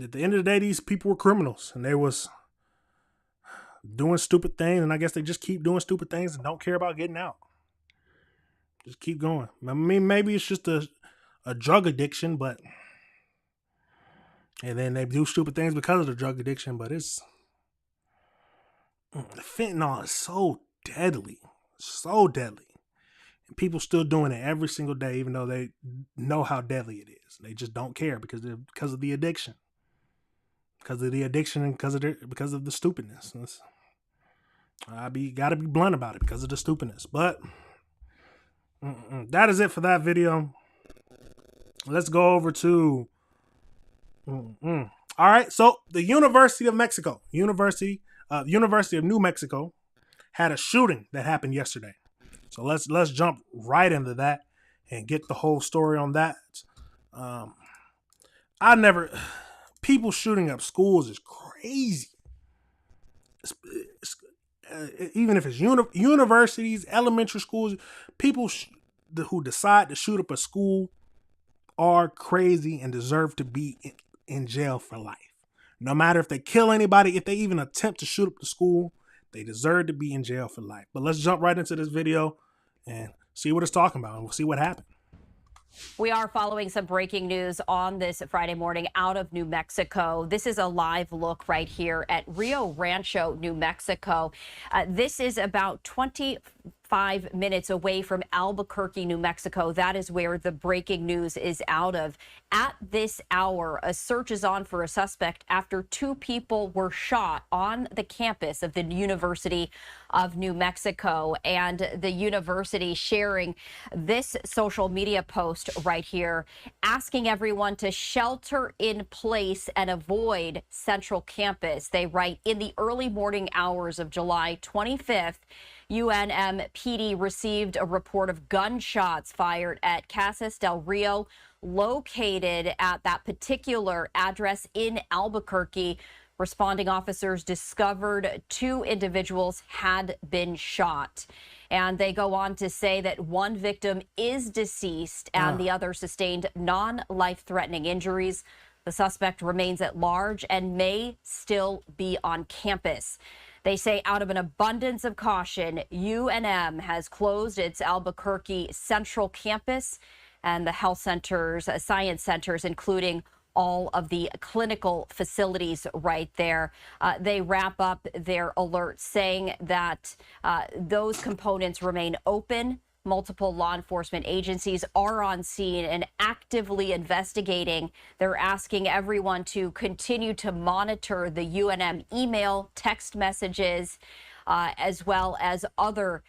at the end of the day, these people were criminals, and they was doing stupid things, and I guess they just keep doing stupid things and don't care about getting out. Just keep going. I mean, maybe it's just a drug addiction, but and then they do stupid things because of the drug addiction, but it's fentanyl is so deadly. And people still doing it every single day, even though they know how deadly it is. They just don't care because of the addiction. Because of the addiction and because of the stupidness. Gotta be blunt about it because of the stupidness. But that is it for that video. Let's go over to all right. So the University of New Mexico had a shooting that happened yesterday. So let's jump right into that and get the whole story on that. People shooting up schools is crazy. Even if it's universities, elementary schools, people who decide to shoot up a school are crazy and deserve to be in jail for life. No matter if they kill anybody, if they even attempt to shoot up the school, they deserve to be in jail for life. But let's jump right into this video and see what it's talking about, and we'll see what happened. We are following some breaking news on this Friday morning out of New Mexico. This is a live look right here at Rio Rancho, New Mexico. This is about 25 minutes away from Albuquerque, New Mexico. That is where the breaking news is out of. At this hour, a search is on for a suspect after two people were shot on the campus of the University of New Mexico, and the university sharing this social media post right here, asking everyone to shelter in place and avoid Central Campus. They write, in the early morning hours of July 25th, UNMPD received a report of gunshots fired at Casas del Rio, located at that particular address in Albuquerque. Responding officers discovered two individuals had been shot. And they go on to say that one victim is deceased and the other sustained non-life-threatening injuries. The suspect remains at large and may still be on campus. They say out of an abundance of caution, UNM has closed its Albuquerque Central Campus and the health centers, science centers, including all of the clinical facilities right there. They wrap up their alert saying that those components remain open. Multiple law enforcement agencies are on scene and actively investigating. They're asking everyone to continue to monitor the UNM email, text messages, as well as other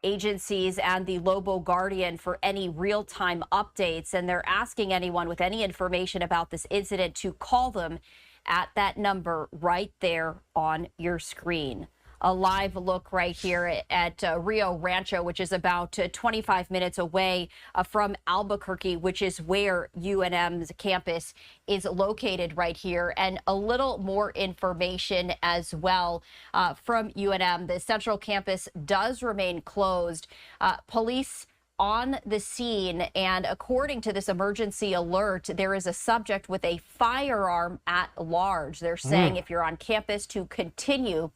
agencies and the Lobo Guardian for any real-time updates. And they're asking anyone with any information about this incident to call them at that number right there on your screen. A live look right here at Rio Rancho, which is about 25 minutes away from Albuquerque, which is where UNM's campus is located right here. And a little more information as well from UNM. The Central Campus does remain closed. Police on the scene, and according to this emergency alert, there is a subject with a firearm at large. They're saying if you're on campus to continue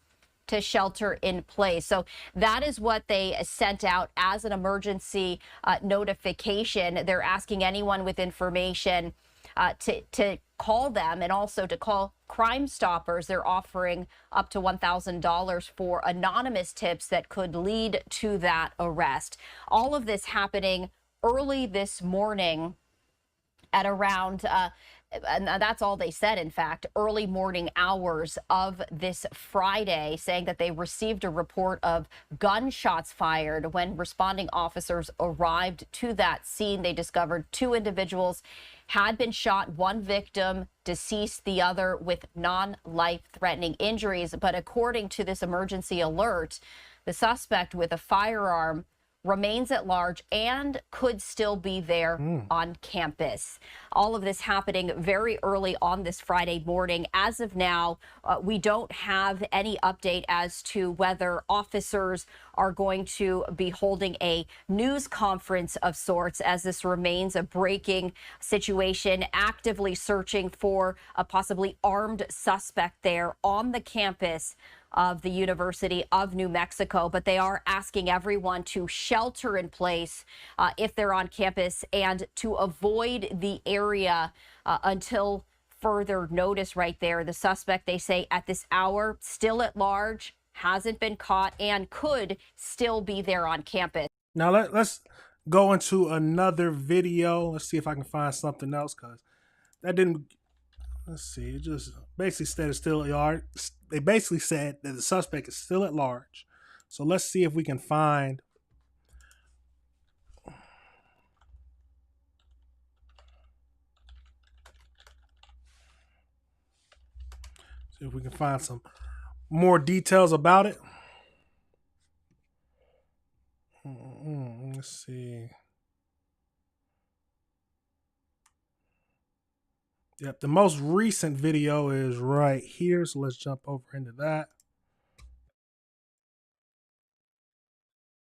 to shelter in place. So that is what they sent out as an emergency notification. They're asking anyone with information to call them and also to call Crime Stoppers. They're offering up to $1,000 for anonymous tips that could lead to that arrest. All of this happening early this morning at around, and that's all they said, in fact, early morning hours of this Friday, saying that they received a report of gunshots fired. When responding officers arrived to that scene, they discovered 2 individuals had been shot, 1 victim deceased, the other with non-life-threatening injuries. But according to this emergency alert, the suspect with a firearm remains at large and could still be there on campus. All of this happening very early on this Friday morning. As of now, we don't have any update as to whether officers are going to be holding a news conference of sorts, as this remains a breaking situation, actively searching for a possibly armed suspect there on the campus of the University of New Mexico. But they are asking everyone to shelter in place if they're on campus and to avoid the area until further notice right there. The suspect, they say, at this hour, still at large, hasn't been caught, and could still be there on campus. Now let's go into another video. Let's see if I can find something else, because that didn't. Let's see. It just basically said it's still at large. They basically said that the suspect is still at large. So let's see if we can find. See if we can find some more details about it. Let's see. Yep, the most recent video is right here, so let's jump over into that.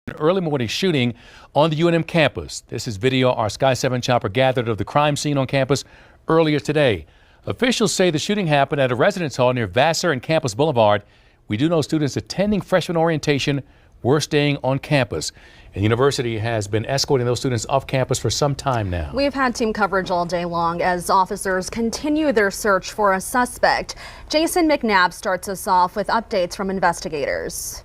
An early morning shooting on the UNM campus. This is video our Sky 7 chopper gathered of the crime scene on campus earlier today. Officials say the shooting happened at a residence hall near Vassar and Campus Boulevard. We do know students attending freshman orientation were staying on campus. And the university has been escorting those students off campus for some time now. We've had team coverage all day long as officers continue their search for a suspect. Jason McNabb starts us off with updates from investigators.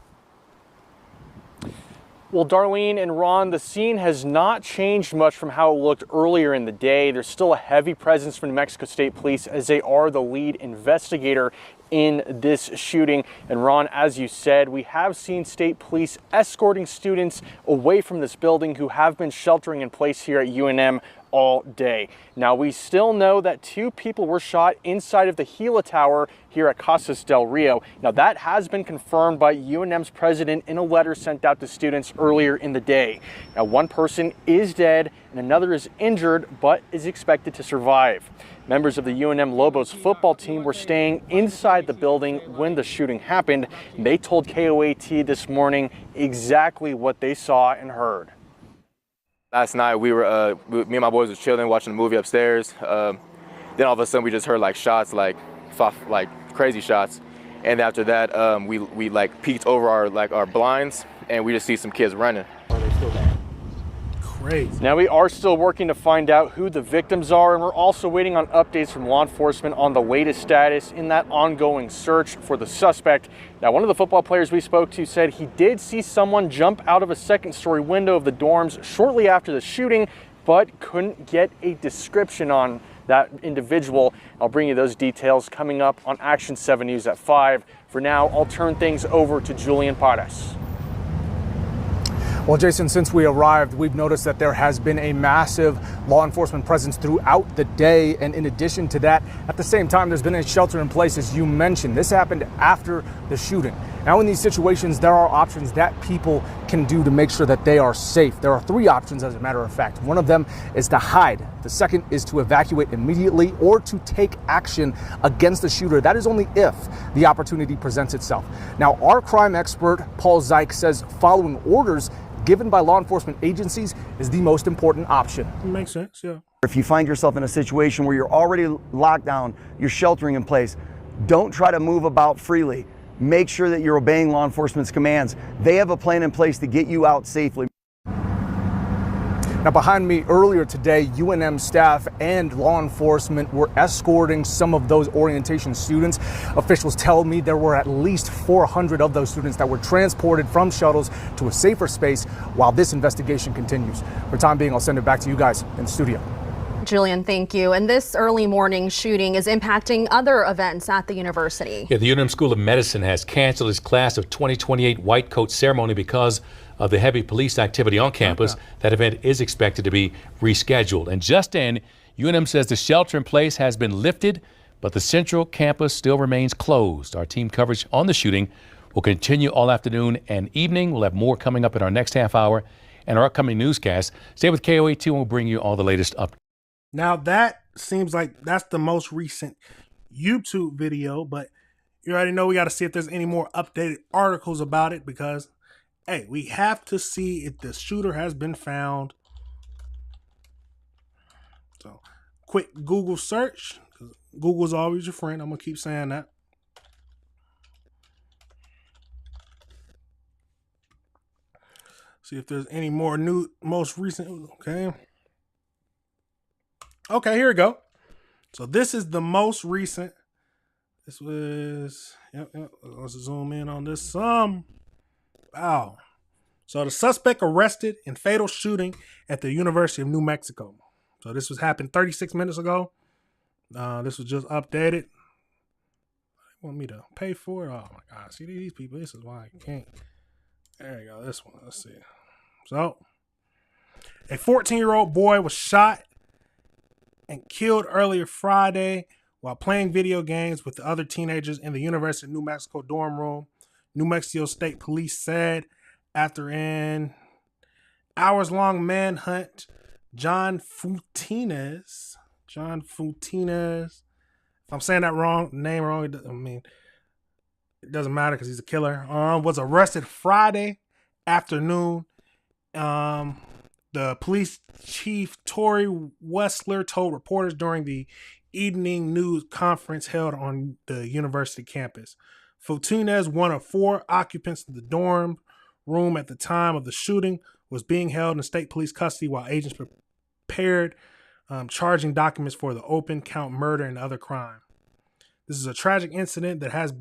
Well, Darlene and Ron, the scene has not changed much from how it looked earlier in the day. There's still a heavy presence from New Mexico State Police, as they are the lead investigator in this shooting. And Ron, as you said, we have seen state police escorting students away from this building who have been sheltering in place here at UNM all day. Now, we still know that 2 people were shot inside of the Gila Tower here at Casas del Rio. Now, that has been confirmed by UNM's president in a letter sent out to students earlier in the day. Now, 1 person is dead and another is injured, but is expected to survive. Members of the UNM Lobos football team were staying inside the building when the shooting happened. They told KOAT this morning exactly what they saw and heard. Last night me and my boys were chilling, watching a movie upstairs. Then all of a sudden we just heard like shots, like crazy shots. And after that, we like peeked over our blinds, and we just see some kids running. Are they still there? Crazy. Now, we are still working to find out who the victims are, and we're also waiting on updates from law enforcement on the latest status in that ongoing search for the suspect. Now, one of the football players we spoke to said he did see someone jump out of a 2nd-story window of the dorms shortly after the shooting, but couldn't get a description on that individual. I'll bring you those details coming up on Action 7 News at 5. For now, I'll turn things over to Julian Paras. Well, Jason, since we arrived, we've noticed that there has been a massive law enforcement presence throughout the day. And in addition to that, at the same time, there's been a shelter in place, as you mentioned. This happened after the shooting. Now, in these situations, there are options that people can do to make sure that they are safe. There are 3 options, as a matter of fact. One of them is to hide. The second is to evacuate immediately or to take action against the shooter. That is only if the opportunity presents itself. Now, our crime expert, Paul Zeich, says following orders given by law enforcement agencies is the most important option. Makes sense, yeah. If you find yourself in a situation where you're already locked down, you're sheltering in place, don't try to move about freely. Make sure that you're obeying law enforcement's commands. They have a plan in place to get you out safely. Now, behind me earlier today, UNM staff and law enforcement were escorting some of those orientation students. Officials tell me there were at least 400 of those students that were transported from shuttles to a safer space while this investigation continues. For the time being, I'll send it back to you guys in the studio. Julian, thank you. And this early morning shooting is impacting other events at the university. Yeah, the UNM School of Medicine has canceled its class of 2028 white coat ceremony because of the heavy police activity on campus. That event is expected to be rescheduled. And just in, UNM says the shelter in place has been lifted, but the central campus still remains closed. Our team coverage on the shooting will continue all afternoon and evening. We'll have more coming up in our next half hour and our upcoming newscast. Stay with KOAT and we'll bring you all the latest updates. Now that seems like that's the most recent YouTube video, but you already know we got to see if there's any more updated articles about it because, hey, we have to see if the shooter has been found. So, quick Google search. Google's always your friend. I'm going to keep saying that. See if there's any more new, most recent. Okay, here we go. So this is the most recent. This was, let's zoom in on this some. Wow. So the suspect arrested in fatal shooting at the University of New Mexico. So this was happened 36 minutes ago. This was just updated. They want me to pay for it? Oh my God. See these people. This is why I can't. There you go. This one. Let's see. So a 14-year-old boy was shot and killed earlier Friday while playing video games with the other teenagers in the University of New Mexico dorm room. New Mexico State Police said after an hours-long manhunt, John Futinez, if I'm saying that name wrong, it doesn't matter because he's a killer, was arrested Friday afternoon. The police chief, Tori Wessler, told reporters during the evening news conference held on the university campus. Futinez, one of 4 occupants of the dorm room at the time of the shooting, was being held in state police custody while agents prepared charging documents for the open count murder and other crime. This is a tragic incident that has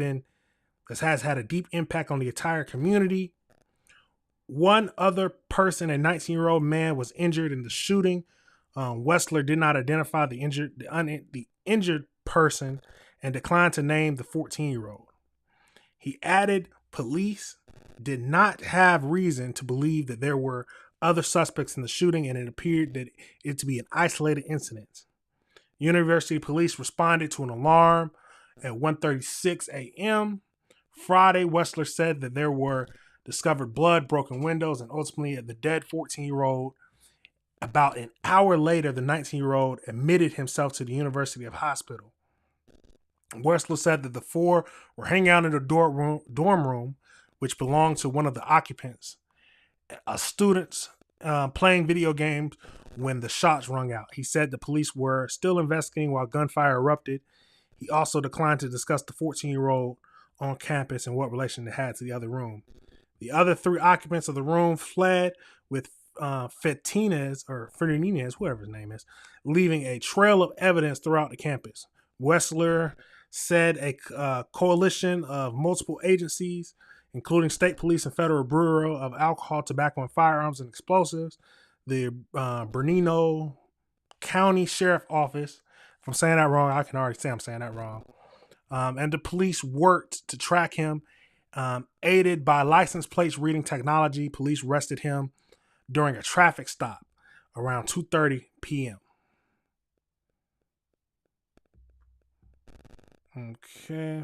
had a deep impact on the entire community. One other person, a 19-year-old man, was injured in the shooting. Wessler did not identify the injured person and declined to name the 14-year-old. He added police did not have reason to believe that there were other suspects in the shooting, and it appeared that it to be an isolated incident. University police responded to an alarm at 1:36 a.m. Friday. Wessler said that there were discovered blood, broken windows, and ultimately the dead 14-year-old. About an hour later, the 19-year-old admitted himself to the University of Hospital. Wessler said that the 4 were hanging out in the dorm room, which belonged to one of the occupants, students playing video games when the shots rung out. He said the police were still investigating while gunfire erupted. He also declined to discuss the 14-year-old on campus and what relation it had to the other room. The other 3 occupants of the room fled with Fernandez, whatever his name is, leaving a trail of evidence throughout the campus. Wessler said a coalition of multiple agencies, including state police and Federal Bureau of Alcohol, Tobacco, and Firearms and Explosives, the Bernalillo County Sheriff Office. If I'm saying that wrong, I can already say I'm saying that wrong. And the police worked to track him. Aided by license plates reading technology, police arrested him during a traffic stop around 2:30 p.m. Okay.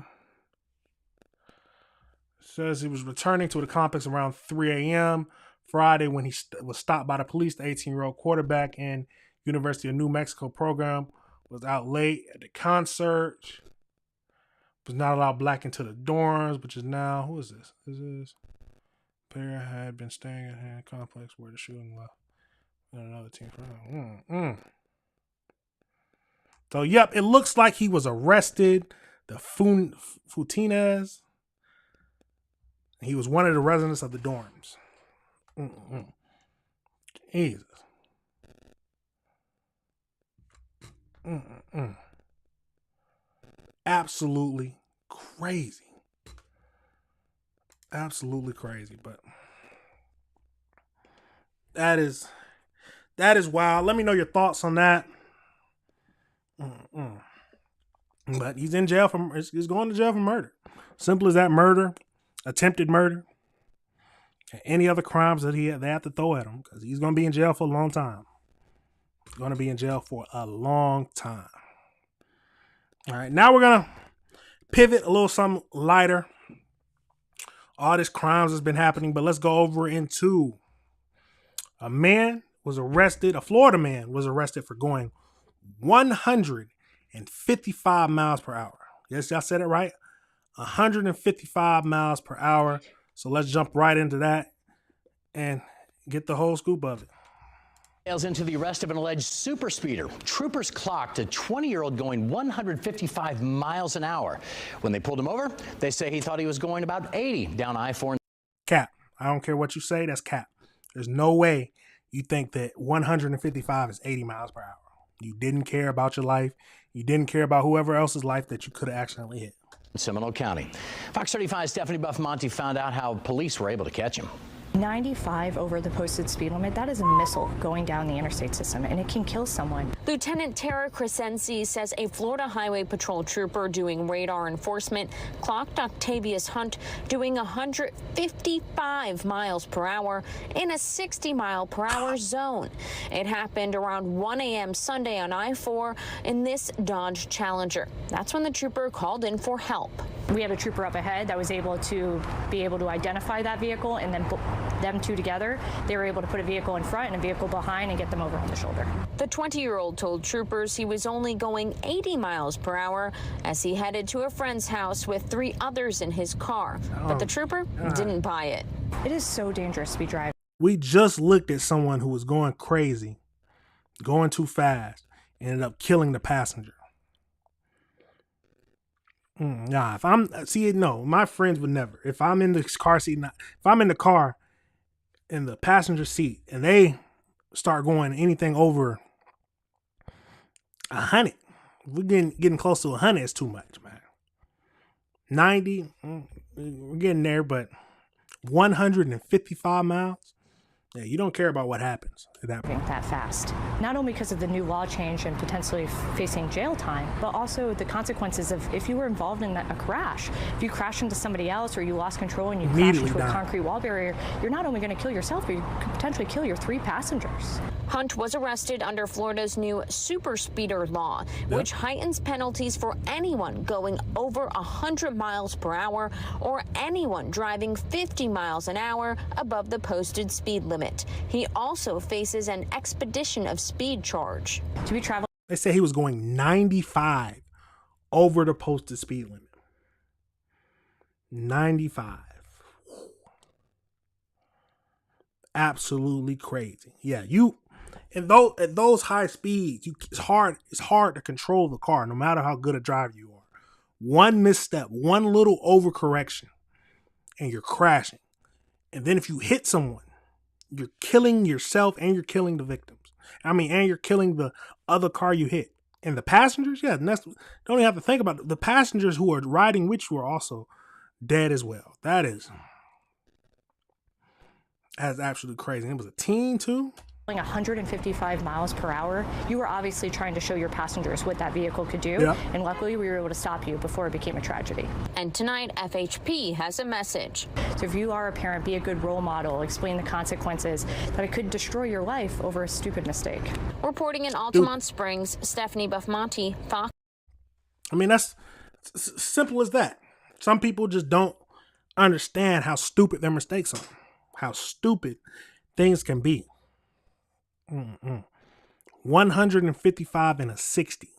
Says he was returning to the complex around 3 a.m. Friday when he was stopped by the police. The 18-year-old quarterback in University of New Mexico program was out late at the concert. Was not allowed back into the dorms, which is now, who is this? This is Perry had been staying at a complex where the shooting left. And another team for So, yep, it looks like he was arrested. The Futinez. He was one of the residents of the dorms. Jesus. Absolutely crazy. Absolutely crazy, but that is wild. Let me know your thoughts on that. Mm-mm. But he's in jail for, he's going to jail for murder. Simple as that. Murder, attempted murder, and any other crimes that they have to throw at him, because he's going to be in jail for a long time. He's going to be in jail for a long time. All right, now we're going to pivot a little something lighter. All this crimes has been happening, but let's go over into a man was arrested, a Florida man was arrested for going 155 miles per hour. Yes, y'all said it right. 155 miles per hour. So let's jump right into that and get the whole scoop of it. Into the arrest of an alleged super speeder. Troopers clocked a 20-year-old going 155 miles an hour. When they pulled him over, they say he thought he was going about 80 down I-4. Cap. I don't care what you say. That's cap. There's no way you think that 155 is 80 miles per hour. You didn't care about your life. You didn't care about whoever else's life that you could have accidentally hit. Seminole County. Fox 35's Stephanie Buff-Monty found out how police were able to catch him. 95 over the posted speed limit, that is a missile going down the interstate system, and it can kill someone. Lieutenant Tara Crescenzi says a Florida Highway Patrol trooper doing radar enforcement clocked Octavius Hunt doing 155 miles per hour in a 60-mile-per-hour zone. It happened around 1 a.m. Sunday on I-4 in this Dodge Challenger. That's when the trooper called in for help. We had a trooper up ahead that was able to identify that vehicle, and then them two together, they were able to put a vehicle in front and a vehicle behind and get them over on the shoulder. The 20-year-old told troopers he was only going 80 miles per hour as he headed to a friend's house with 3 others in his car. But the trooper didn't buy it. It is so dangerous to be driving. We just looked at someone who was going crazy, going too fast, ended up killing the passenger. Nah, if I'm, no, my friends would never. If I'm in the car seat, if I'm in the car in the passenger seat and they start going anything over 100, we're getting close to 100 is too much, man. 90, we're getting there, but 155 miles, yeah, you don't care about what happens at that point. That fast. Not only because of the new law change and potentially facing jail time, but also the consequences of if you were involved in a crash. If you crash into somebody else or you lost control and you crash into a concrete wall barrier, you're not only going to kill yourself, but you could potentially kill your 3 passengers. Hunt was arrested under Florida's new super speeder law, which heightens penalties for anyone going over 100 miles per hour or anyone driving 50 miles an hour above the posted speed limit. He also faces an expedition of speed charge. To be traveling. They say he was going 95 over the posted speed limit. 95. Absolutely crazy. Yeah, at those high speeds, it's hard to control the car, no matter how good a driver you are. One misstep, one little overcorrection, and you're crashing. And then if you hit someone, you're killing yourself and you're killing the victims. And you're killing the other car you hit. And the passengers, yeah, don't even have to think about it. The passengers who are riding with you are also dead as well. That's absolutely crazy. And it was a teen too. 155 miles per hour, you were obviously trying to show your passengers what that vehicle could do, and luckily we were able to stop you before it became a tragedy. And tonight, FHP has a message. So if you are a parent, be a good role model, explain the consequences, that it could destroy your life over a stupid mistake. Reporting in Altamont Springs, Stephanie Buff-Monty, Fox. That's simple as that. Some people just don't understand how stupid their mistakes are, how stupid things can be. 155 and a 60.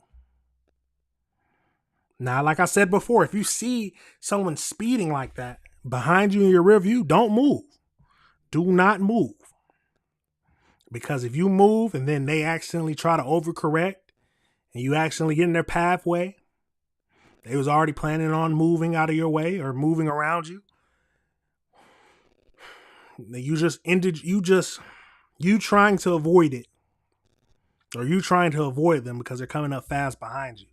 Now, like I said before, if you see someone speeding like that behind you in your rear view, don't move. Do not move. Because if you move and then they accidentally try to overcorrect and you accidentally get in their pathway, they was already planning on moving out of your way or moving around you. You trying to avoid it, or you trying to avoid them because they're coming up fast behind you,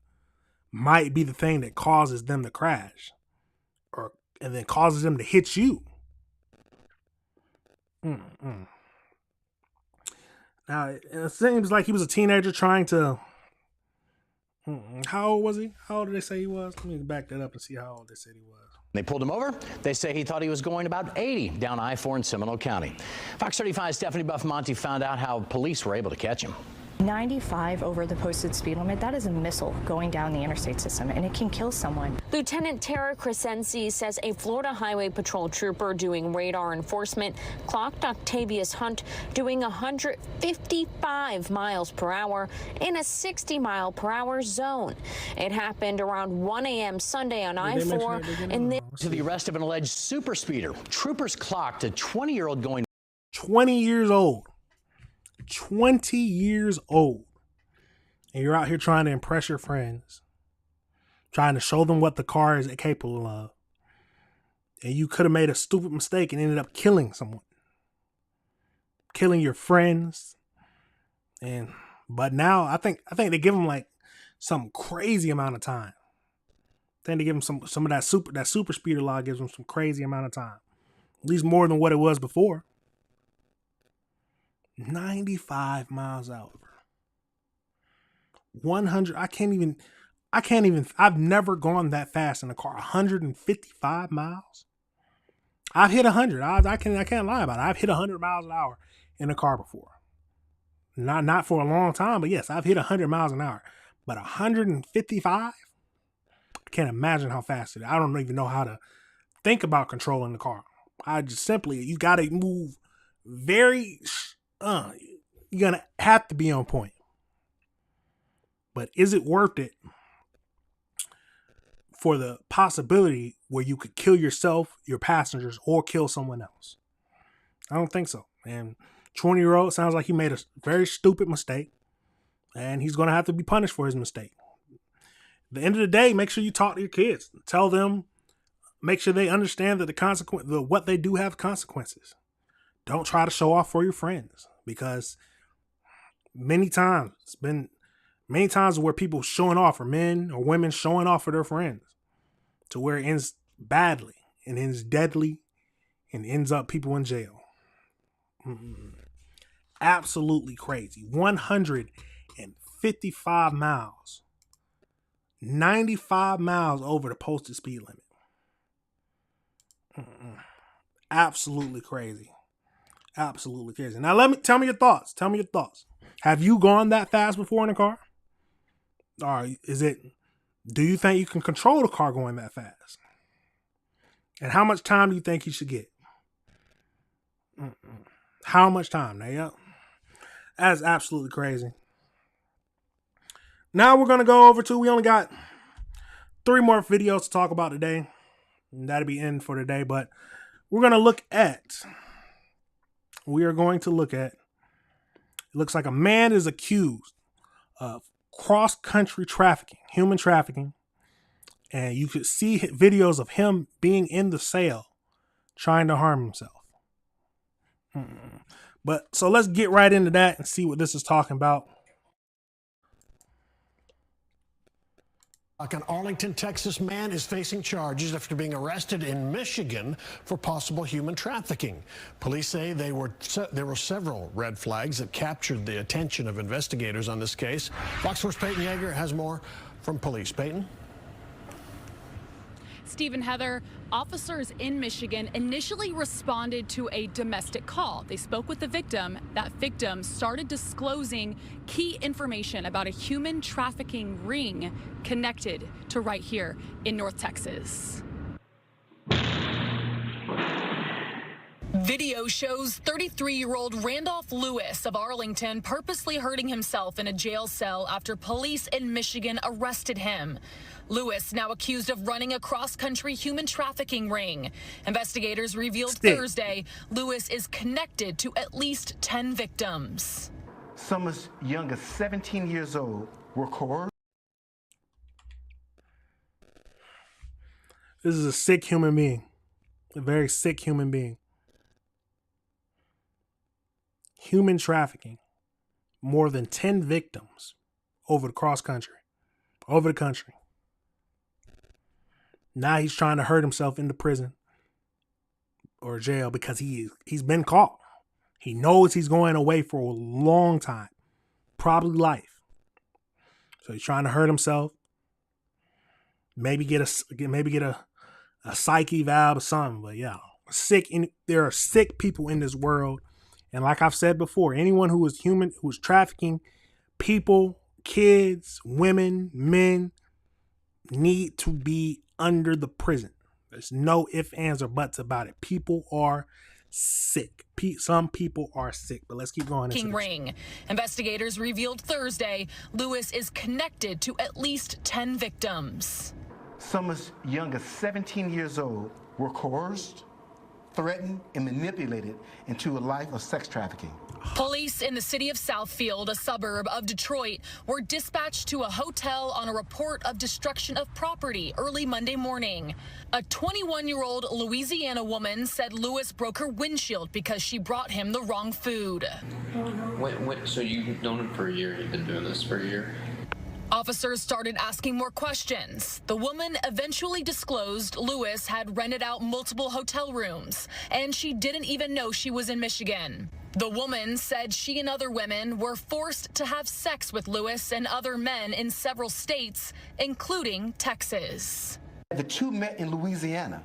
might be the thing that causes them to crash, and then causes them to hit you. Now, it seems like he was a teenager trying to How old was he? How old did they say he was? Let me back that up and see how old they said he was. They pulled him over. They say he thought he was going about 80 down I-4 in Seminole County. Fox 35's Stephanie Buff-Monty found out how police were able to catch him. 95 over the posted speed limit, that is a missile going down the interstate system, and it can kill someone. Lieutenant Tara Crescenzi says a Florida Highway Patrol trooper doing radar enforcement clocked Octavius Hunt doing 155 miles per hour in a 60-mile-per-hour zone. It happened around 1 a.m. Sunday on I-4. And to the arrest of an alleged super speeder, troopers clocked a 20-year-old going 20 years old. 20 years old. And you're out here trying to impress your friends, trying to show them what the car is capable of. And you could have made a stupid mistake and ended up killing someone. Killing your friends. But now I think they give him like some crazy amount of time. I think they give him some of that super speeder law gives him some crazy amount of time. At least more than what it was before. 95 miles an hour. 100. I can't even, I've never gone that fast in a car. 155 miles. I've hit 100. I can't lie about it. I've hit 100 miles an hour in a car before. Not for a long time, but yes, I've hit 100 miles an hour. But 155? I can't imagine how fast it is. I don't even know how to think about controlling the car. You got to move very, you're going to have to be on point. But is it worth it for the possibility where you could kill yourself, your passengers, or kill someone else? I don't think so. And 20-year-old sounds like he made a very stupid mistake, and he's going to have to be punished for his mistake. At the end of the day, make sure you talk to your kids. Tell them, make sure they understand that what they do have consequences. Don't try to show off for your friends, because many times where people showing off, or men or women showing off for their friends, to where it ends badly and ends deadly and ends up people in jail. Absolutely crazy. 155 miles. 95 miles over the posted speed limit. Absolutely crazy. Absolutely crazy. Now tell me your thoughts. Tell me your thoughts. Have you gone that fast before in a car? Or do you think you can control the car going that fast? And how much time do you think you should get? How much time? That's absolutely crazy. Now we're going to go over to, we only got 3 more videos to talk about today. And that'll be in for today. But we are going to look at, it looks like a man is accused of cross-country trafficking, human trafficking. And you could see videos of him being in the cell trying to harm himself. But so let's get right into that and see what this is talking about. An Arlington, Texas man is facing charges after being arrested in Michigan for possible human trafficking. Police say there were several red flags that captured the attention of investigators on this case. Fox 4's Peyton Yeager has more from police. Peyton? Steve and Heather, officers in Michigan initially responded to a domestic call. They spoke with the victim. That victim started disclosing key information about a human trafficking ring connected to right here in North Texas. Video shows 33-year-old Randolph Lewis of Arlington purposely hurting himself in a jail cell after police in Michigan arrested him. Lewis now accused of running a cross-country human trafficking ring. Investigators revealed Thursday Lewis is connected to at least 10 victims. Some as young as 17 years old were coerced. This is a sick human being. A very sick human being. Human trafficking. More than 10 victims over the country. Now he's trying to hurt himself into prison or jail because he's been caught. He knows he's going away for a long time, probably life. So he's trying to hurt himself. Maybe get a psyche valve or something. But yeah, there are sick people in this world. And like I've said before, anyone who is human, who is trafficking people, kids, women, men, need to be under the prison. There's no ifs, ands, or buts about it. People are sick. Some people are sick, but let's keep going. King ring. Investigators revealed Thursday Lewis is connected to at least 10 victims. Some as young as 17 years old were coerced, threatened, and manipulated into a life of sex trafficking. Police in the city of Southfield, a suburb of Detroit, were dispatched to a hotel on a report of destruction of property early Monday morning. A 21-year-old Louisiana woman said Lewis broke her windshield because she brought him the wrong food. So you've known him for a year? You've been doing this for a year? Officers started asking more questions. The woman eventually disclosed Lewis had rented out multiple hotel rooms, and she didn't even know she was in Michigan. The woman said she and other women were forced to have sex with Lewis and other men in several states, including Texas. The two met in Louisiana.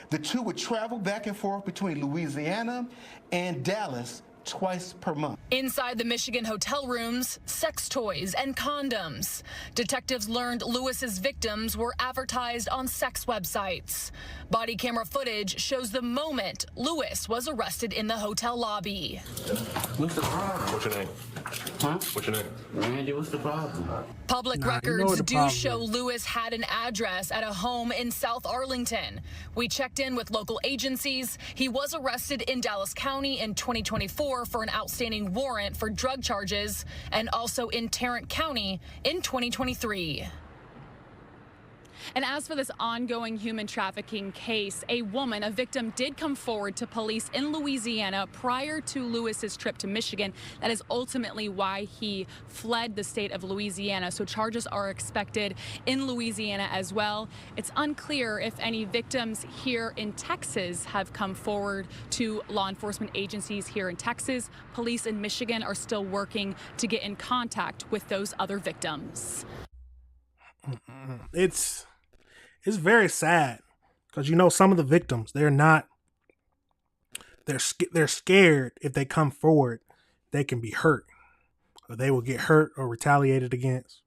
The two would travel back and forth between Louisiana and Dallas twice per month. Inside the Michigan hotel rooms, sex toys and condoms. Detectives learned Lewis's victims were advertised on sex websites. Body camera footage shows the moment Lewis was arrested in the hotel lobby. What's the problem? What's your name? Huh? What's your name? Randy, what's the problem? Public records do show Lewis had an address at a home in South Arlington. We checked in with local agencies. He was arrested in Dallas County in 2024 for an outstanding warrant for drug charges, and also in Tarrant County in 2023. And as for this ongoing human trafficking case, a woman, a victim, did come forward to police in Louisiana prior to Lewis's trip to Michigan. That is ultimately why he fled the state of Louisiana. So charges are expected in Louisiana as well. It's unclear if any victims here in Texas have come forward to law enforcement agencies here in Texas. Police in Michigan are still working to get in contact with those other victims. It's very sad because, you know, some of the victims, they're scared if they come forward, they can be hurt, or they will get hurt or retaliated against.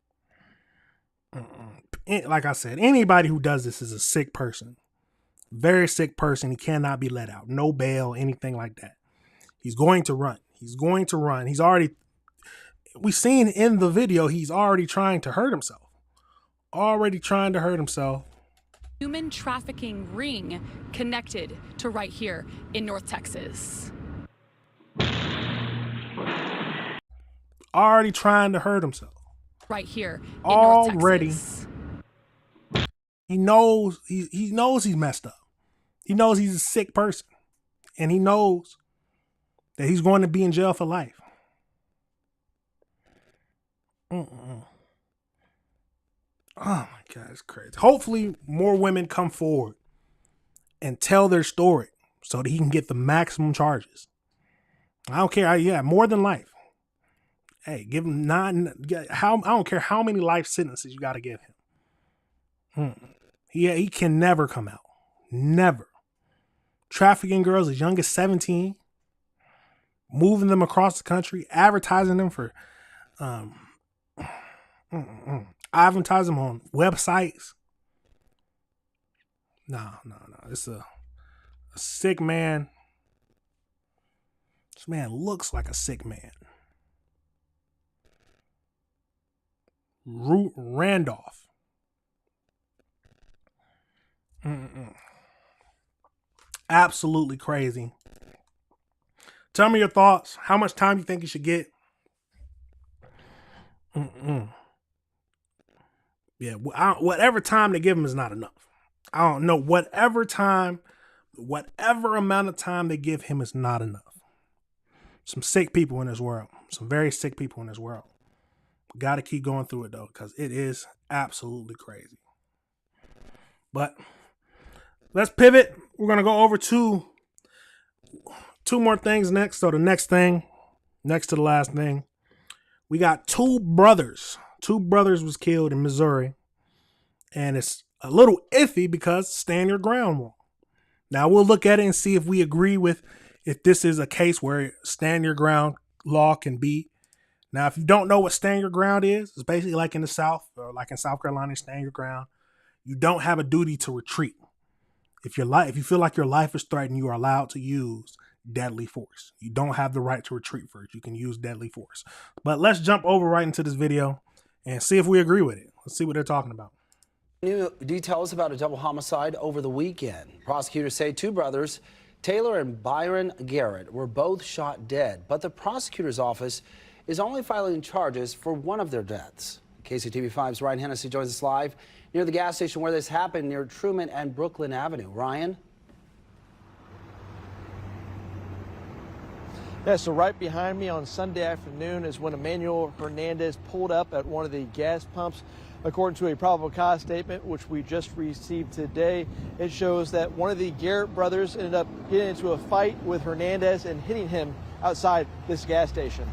Like I said, anybody who does this is a sick person, very sick person. He cannot be let out, no bail, anything like that. He's going to run. We've seen in the video, he's already trying to hurt himself. Human trafficking ring connected to right here in North Texas. Already trying to hurt himself. Right here in North Texas. He knows he's messed up. He knows he's a sick person. And he knows that he's going to be in jail for life. Oh my God, it's crazy. Hopefully more women come forward and tell their story so that he can get the maximum charges. I don't care. More than life. Hey, give him I don't care how many life sentences you got to give him. He can never come out. Never. Trafficking girls as young as 17, moving them across the country, advertising them for advertise them on websites. No. It's a sick man. This man looks like a sick man. Root Randolph. Absolutely crazy. Tell me your thoughts. How much time you think you should get? Yeah, whatever time they give him is not enough. I don't know. Whatever amount of time they give him is not enough. Some sick people in this world. Some very sick people in this world. Got to keep going through it, though, because it is absolutely crazy. But let's pivot. We're going to go over to two more things next. So the next thing, next to the last thing, we got two brothers 2 brothers was killed in Missouri, and it's a little iffy because stand your ground law. Now we'll look at it and see if we agree with if this is a case where stand your ground law can be. Now, if you don't know what stand your ground is, it's basically like in the South, or like in South Carolina, stand your ground. You don't have a duty to retreat. If you feel like your life is threatened, you are allowed to use deadly force. You don't have the right to retreat first. You can use deadly force. But let's jump over right into this video and see if we agree with it. Let's see what they're talking about. New details about a double homicide over the weekend. Prosecutors say 2 brothers, Taylor and Byron Garrett, were both shot dead, but the prosecutor's office is only filing charges for one of their deaths. KCTV5's Ryan Hennessy joins us live near the gas station where this happened, near Truman and Brooklyn Avenue. Ryan? Yeah, so right behind me on Sunday afternoon is when Emmanuel Hernandez pulled up at one of the gas pumps. According to a probable cause statement, which we just received today, it shows that one of the Garrett brothers ended up getting into a fight with Hernandez and hitting him outside this gas station.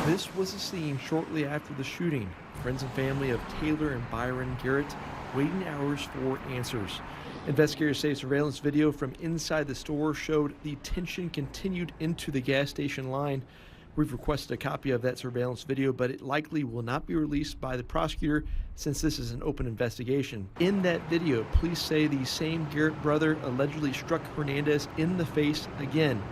This was the scene shortly after the shooting. Friends and family of Taylor and Byron Garrett waiting hours for answers. Investigators say surveillance video from inside the store showed the tension continued into the gas station line. We've requested a copy of that surveillance video, but it likely will not be released by the prosecutor since this is an open investigation. In that video, police say the same Garrett brother allegedly struck Hernandez in the face again.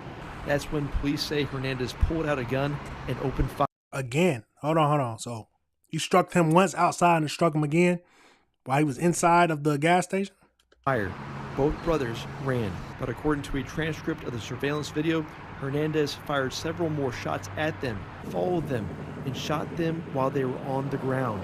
That's when police say Hernandez pulled out a gun and opened fire. Again, hold on. So you struck him once outside and struck him again while he was inside of the gas station? Fire. Both brothers ran, but according to a transcript of the surveillance video, Hernandez fired several more shots at them, followed them, and shot them while they were on the ground.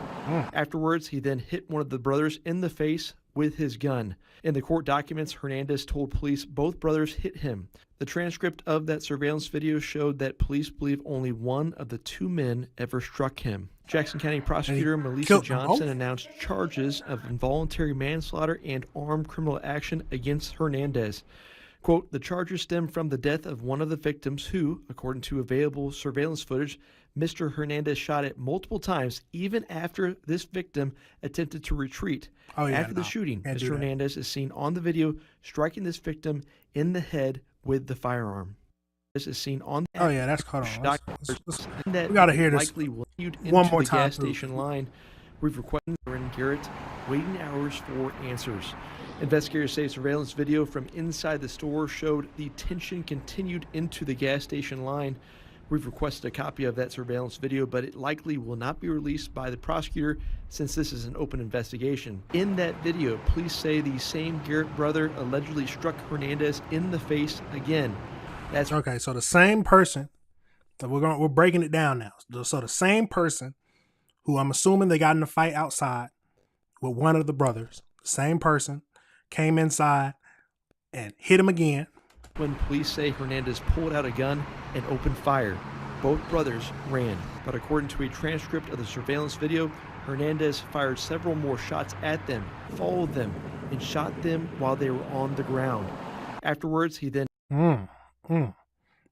Afterwards, he then hit one of the brothers in the face with his gun. In the court documents, Hernandez told police both brothers hit him. The transcript of that surveillance video showed that police believe only one of the 2 men ever struck him. Jackson County Prosecutor Melissa Johnson announced charges of involuntary manslaughter and armed criminal action against Hernandez. Quote, the charges stem from the death of one of the victims who, according to available surveillance footage, Mr. Hernandez shot at multiple times even after this victim attempted to retreat. After the shooting, Mr. Hernandez is seen on the video striking this victim in the head with the firearm. This is seen on the that's caught on. We gotta hear this one more time. Gas station line. We've requested Garrett waiting hours for answers. Investigators say surveillance video from inside the store showed the tension continued into the gas station line. We've requested a copy of that surveillance video, but it likely will not be released by the prosecutor since this is an open investigation. In that video, police say the same Garrett brother allegedly struck Hernandez in the face again. That's okay. So the same person, we're breaking it down now. So the same person who I'm assuming they got in a fight outside with one of the brothers, the same person came inside and hit him again. When police say Hernandez pulled out a gun and opened fire, both brothers ran. But according to a transcript of the surveillance video, Hernandez fired several more shots at them, followed them, and shot them while they were on the ground. Afterwards, he then...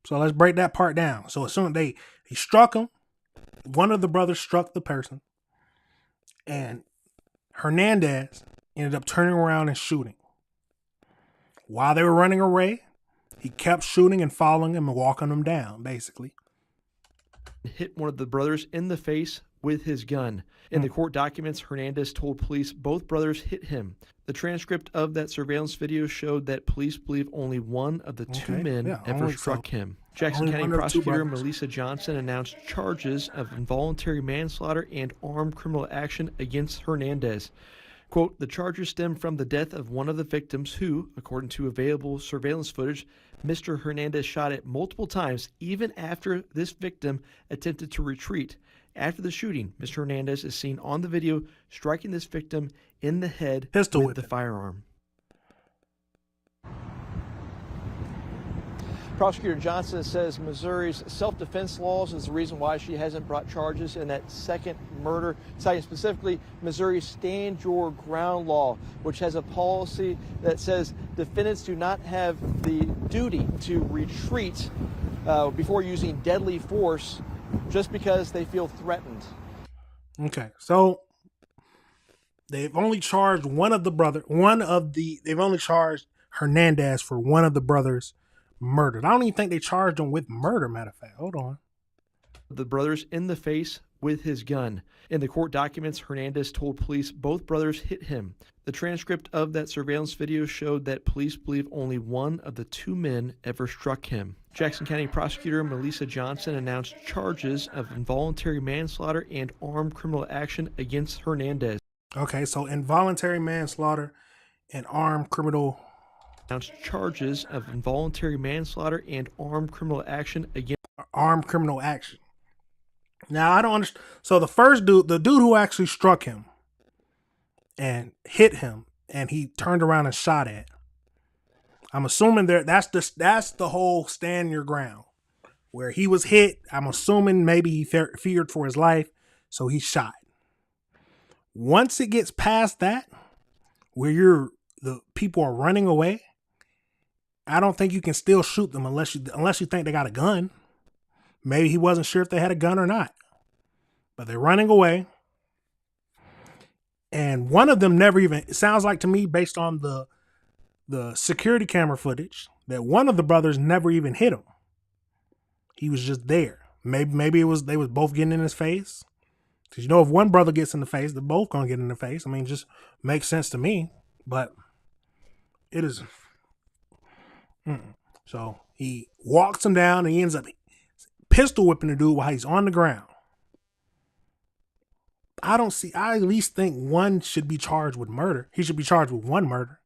So let's break that part down. So as soon as he struck him, one of the brothers struck the person, and Hernandez ended up turning around and shooting. While they were running away, he kept shooting and following him and walking them down, basically. Hit one of the brothers in the face with his gun. In the court documents, Hernandez told police both brothers hit him. The transcript of that surveillance video showed that police believe only one of the 2 men ever struck him. Jackson County Prosecutor Melissa Johnson announced charges of involuntary manslaughter and armed criminal action against Hernandez. Quote, the charges stem from the death of one of the victims who, according to available surveillance footage, Mr. Hernandez shot at multiple times even after this victim attempted to retreat. After the shooting, Mr. Hernandez is seen on the video striking this victim in the head with the firearm. Prosecutor Johnson says Missouri's self-defense laws is the reason why she hasn't brought charges in that second murder, citing specifically Missouri's Stand Your Ground law, which has a policy that says defendants do not have the duty to retreat before using deadly force just because they feel threatened. Okay, so they've only charged they've only charged Hernandez for one of the brothers murdered. I don't even think they charged him with murder, matter of fact. Hold on. The brothers in the face with his gun. In the court documents, Hernandez told police both brothers hit him. The transcript of that surveillance video showed that police believe only one of the two men ever struck him. Jackson County Prosecutor Melissa Johnson announced charges of involuntary manslaughter and armed criminal action against Hernandez. Okay, so involuntary manslaughter and armed criminal. Announced charges of involuntary manslaughter and armed criminal action against. Armed criminal action. Now, I don't understand. So the first dude, the dude who actually struck him and hit him and he turned around and shot at, I'm assuming that's the whole stand your ground. Where he was hit, I'm assuming maybe he feared for his life, so he shot. Once it gets past that, where the people are running away, I don't think you can still shoot them unless you think they got a gun. Maybe he wasn't sure if they had a gun or not. But they're running away. And one of them never even, it sounds like to me, based on the security camera footage, that one of the brothers never even hit him. He was just there. Maybe they was both getting in his face. Because if one brother gets in the face, they're both gonna get in the face. I mean, just makes sense to me. But it is. So he walks him down and he ends up pistol whipping the dude while he's on the ground. I at least think one should be charged with murder. He should be charged with one murder.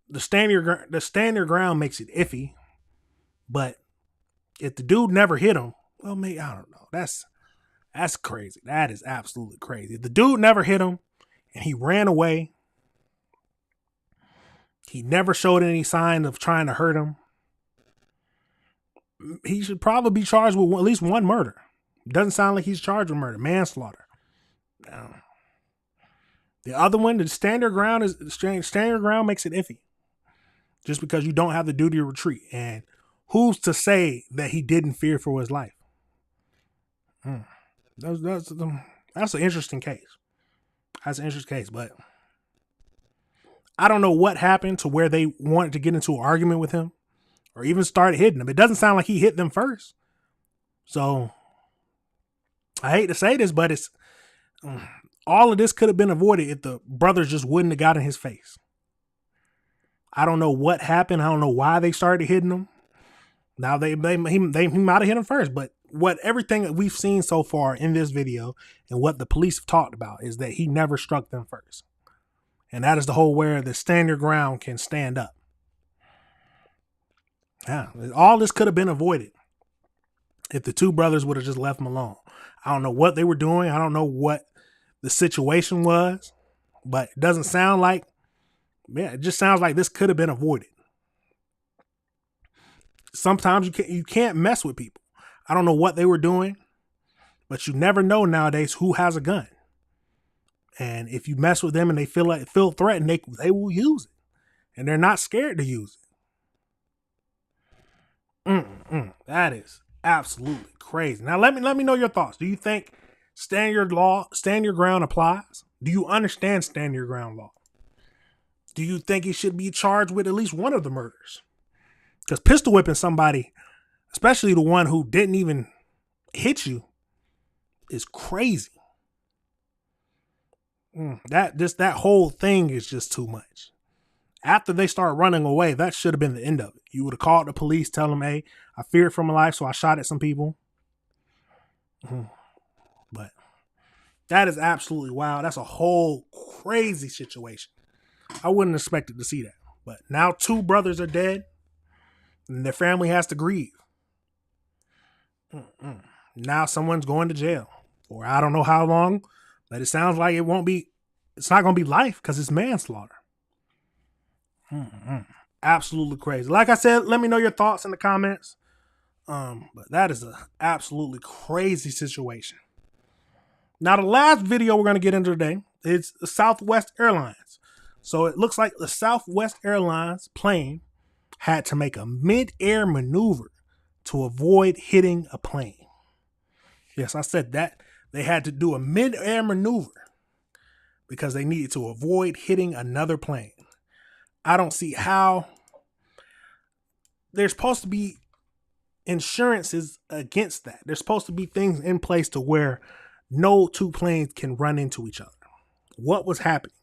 The stand your ground makes it iffy. But if the dude never hit him, well, maybe, I don't know. That's crazy. That is absolutely crazy. If the dude never hit him and he ran away, he never showed any sign of trying to hurt him, he should probably be charged with at least one murder. It doesn't sound like he's charged with murder, manslaughter. The other one, the stand your ground makes it iffy. Just because you don't have the duty to retreat. And who's to say that he didn't fear for his life? That's an interesting case. That's an interesting case, but I don't know what happened to where they wanted to get into an argument with him or even started hitting him. It doesn't sound like he hit them first. So I hate to say this, but it's all of this could have been avoided if the brothers just wouldn't have got in his face. I don't know what happened. I don't know why they started hitting him. Now he might have hit him first, but everything that we've seen so far in this video and what the police have talked about is that he never struck them first. And that is the whole where the stand your ground can stand up. Yeah, all this could have been avoided if the two brothers would have just left him alone. I don't know what they were doing. I don't know what the situation was, but it doesn't sound like, it just sounds like this could have been avoided. Sometimes you can't mess with people. I don't know what they were doing, but you never know nowadays who has a gun. And if you mess with them and they feel threatened, they will use it. And they're not scared to use it. That is absolutely crazy. Now let me know your thoughts. Do you think stand your ground applies? Do you understand stand your ground law? Do you think he should be charged with at least one of the murders? Because pistol whipping somebody, especially the one who didn't even hit you, is crazy. That whole thing is just too much. After they start running away, that should have been the end of it. You would have called the police, tell them, hey, I feared for my life, so I shot at some people. But that is absolutely wild. That's a whole crazy situation. I wouldn't have expected to see that. But now two brothers are dead, and their family has to grieve. Now someone's going to jail for I don't know how long, but it sounds like it's not going to be life because it's manslaughter. Absolutely crazy. Like I said, let me know your thoughts in the comments. But that is an absolutely crazy situation. Now, the last video we're going to get into today is the Southwest Airlines. So it looks like the Southwest Airlines plane had to make a mid-air maneuver to avoid hitting a plane. Yes, I said that. They had to do a mid-air maneuver because they needed to avoid hitting another plane. I don't see how. There's supposed to be insurances against that. There's supposed to be things in place to where no two planes can run into each other. What was happening?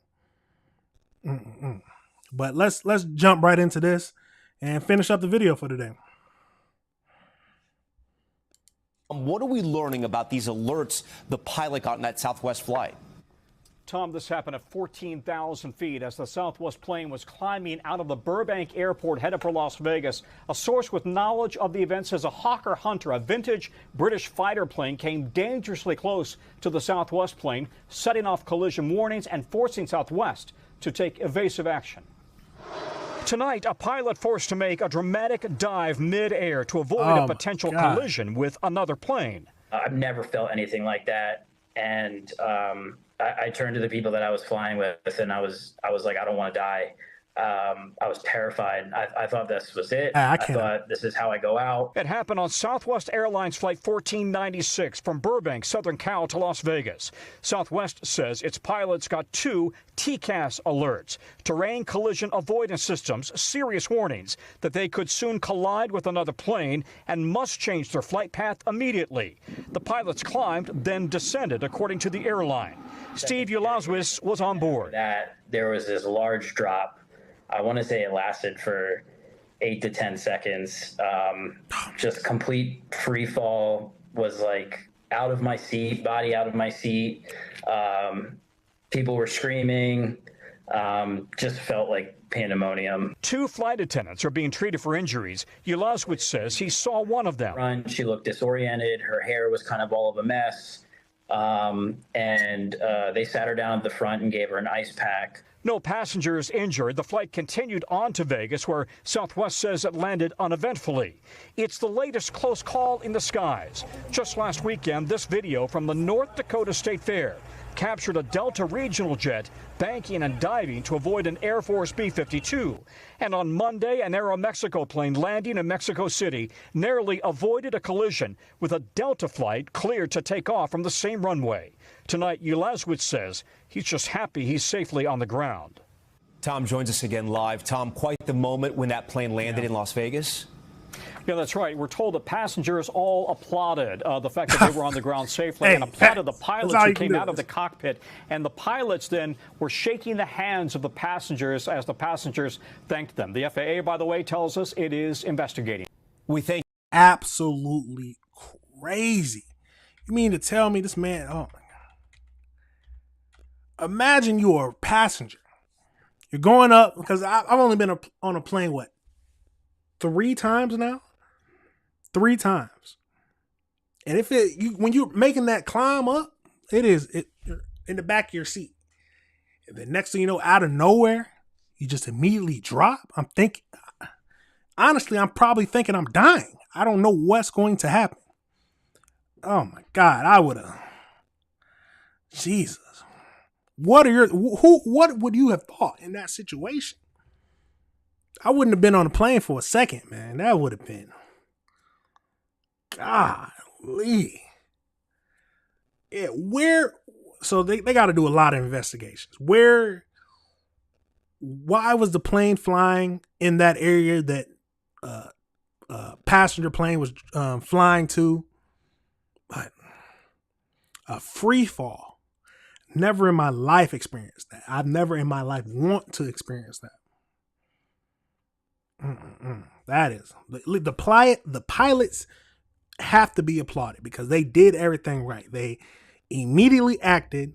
But let's jump right into this and finish up the video for today. What are we learning about these alerts the pilot got in that Southwest flight? Tom, this happened at 14,000 feet as the Southwest plane was climbing out of the Burbank airport headed for Las Vegas. A source with knowledge of the event says a Hawker Hunter, a vintage British fighter plane, came dangerously close to the Southwest plane, setting off collision warnings and forcing Southwest to take evasive action. Tonight, a pilot forced to make a dramatic dive mid-air to avoid a potential collision with another plane. I've never felt anything like that. And I turned to the people that I was flying with, and I was like, I don't want to die. I was terrified. I thought this was it. I thought this is how I go out. It happened on Southwest Airlines Flight 1496 from Burbank, Southern Cal to Las Vegas. Southwest says its pilots got 2 TCAS alerts, terrain collision avoidance systems, serious warnings that they could soon collide with another plane and must change their flight path immediately. The pilots climbed, then descended, according to the airline. Steve Ulazwis was on board. That there was this large drop. I want to say it lasted for 8 to 10 seconds. Just complete free fall, was like out of my seat, body out of my seat. People were screaming. Just felt like pandemonium. 2 flight attendants are being treated for injuries. Ulazwitz says he saw one of them. She looked disoriented. Her hair was kind of all of a mess. They sat her down at the front and gave her an ice pack. No passengers injured. The flight continued on to Vegas, where Southwest says it landed uneventfully. It's the latest close call in the skies. Just last weekend, this video from the North Dakota State Fair captured a Delta regional jet banking and diving to avoid an Air Force B-52. And on Monday, an Aeromexico plane landing in Mexico City narrowly avoided a collision with a Delta flight cleared to take off from the same runway. Tonight, Ulazwitz says he's just happy he's safely on the ground. Tom joins us again live. Tom, quite the moment when that plane landed in Las Vegas. Yeah, that's right. We're told that passengers all applauded the fact that they were on the ground safely and applauded the pilots who came out of the cockpit. And the pilots then were shaking the hands of the passengers as the passengers thanked them. The FAA, by the way, tells us it is investigating. We think absolutely crazy. You mean to tell me this man? Oh my God! Imagine you are a passenger. You're going up because I've only been on a plane 3 times now. 3 times. And if when you're making that climb up, you're in the back of your seat. And the next thing you know, out of nowhere, you just immediately drop. Honestly, I'm probably thinking I'm dying. I don't know what's going to happen. Oh my God, Jesus. What would you have thought in that situation? I wouldn't have been on a plane for a second, man. That would have been, golly. Yeah, so they got to do a lot of investigations. Why was the plane flying in that area that passenger plane was flying to? But a free fall. Never in my life experienced that. I've never in my life want to experience that. That is the pilots have to be applauded because they did everything right. They immediately acted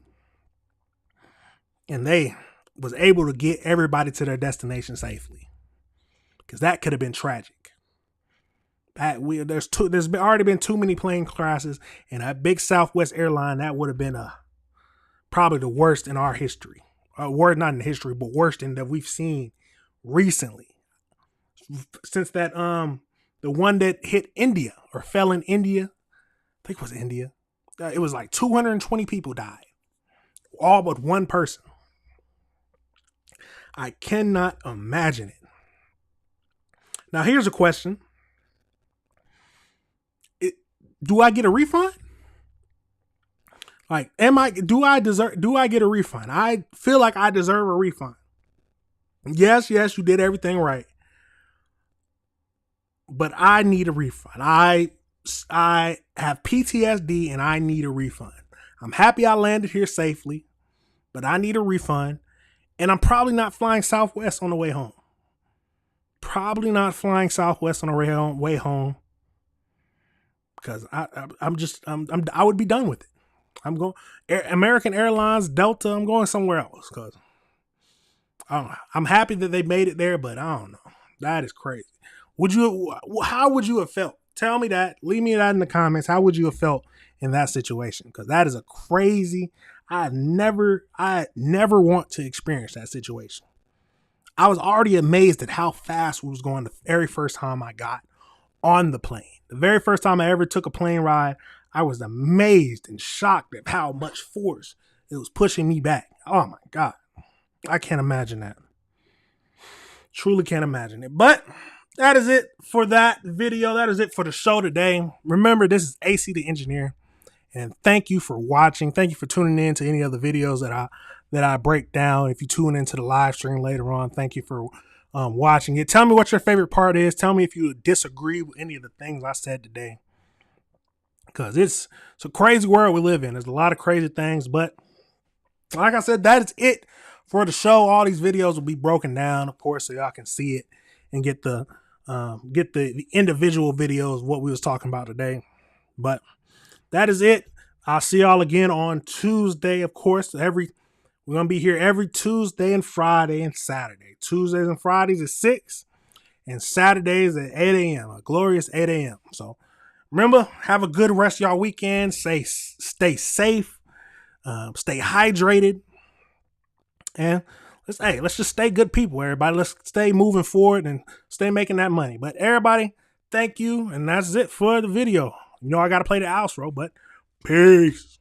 and they was able to get everybody to their destination safely, because that could have been tragic. There's already been too many plane crashes, and a big Southwest airline, that would have been probably the worst in our history. Not in history, but worst in that we've seen recently. Since that the one that hit India or fell in India, I think it was India. It was like 220 people died, all but one person. I cannot imagine it. Now here's a question: do I get a refund? Like, do I get a refund? I feel like I deserve a refund. Yes, you did everything right. But I need a refund. I have PTSD and I need a refund. I'm happy I landed here safely, but I need a refund. And I'm probably not flying Southwest on the way home. Probably not flying Southwest on the way home. Because I would be done with it. I'm going American Airlines, Delta. I'm going somewhere else because I'm happy that they made it there, but I don't know. That is crazy. How would you have felt? Tell me that. Leave me that in the comments. How would you have felt in that situation? Because that is a crazy. I never want to experience that situation. I was already amazed at how fast we was going the very first time I got on the plane. The very first time I ever took a plane ride, I was amazed and shocked at how much force it was pushing me back. Oh my God. I can't imagine that. Truly can't imagine it. But that is it for that video. That is it for the show today. Remember, this is AC the Engineer. And thank you for watching. Thank you for tuning in to any of the videos that I break down. If you tune into the live stream later on, thank you for watching it. Tell me what your favorite part is. Tell me if you disagree with any of the things I said today. Because it's a crazy world we live in. There's a lot of crazy things. But like I said, that is it for the show. All these videos will be broken down, of course, so y'all can see it and get the individual videos, what we was talking about today. But that is it. I'll see y'all again on Tuesday, of course. We're going to be here every Tuesday and Friday and Saturday. Tuesdays and Fridays at 6 and Saturdays at 8 a.m. A glorious 8 a.m. So remember, have a good rest of y'all weekend. Stay safe. Stay hydrated. And let's just stay good people, everybody. Let's stay moving forward and stay making that money. But everybody, thank you. And that's it for the video. You know I got to play the outro, but peace.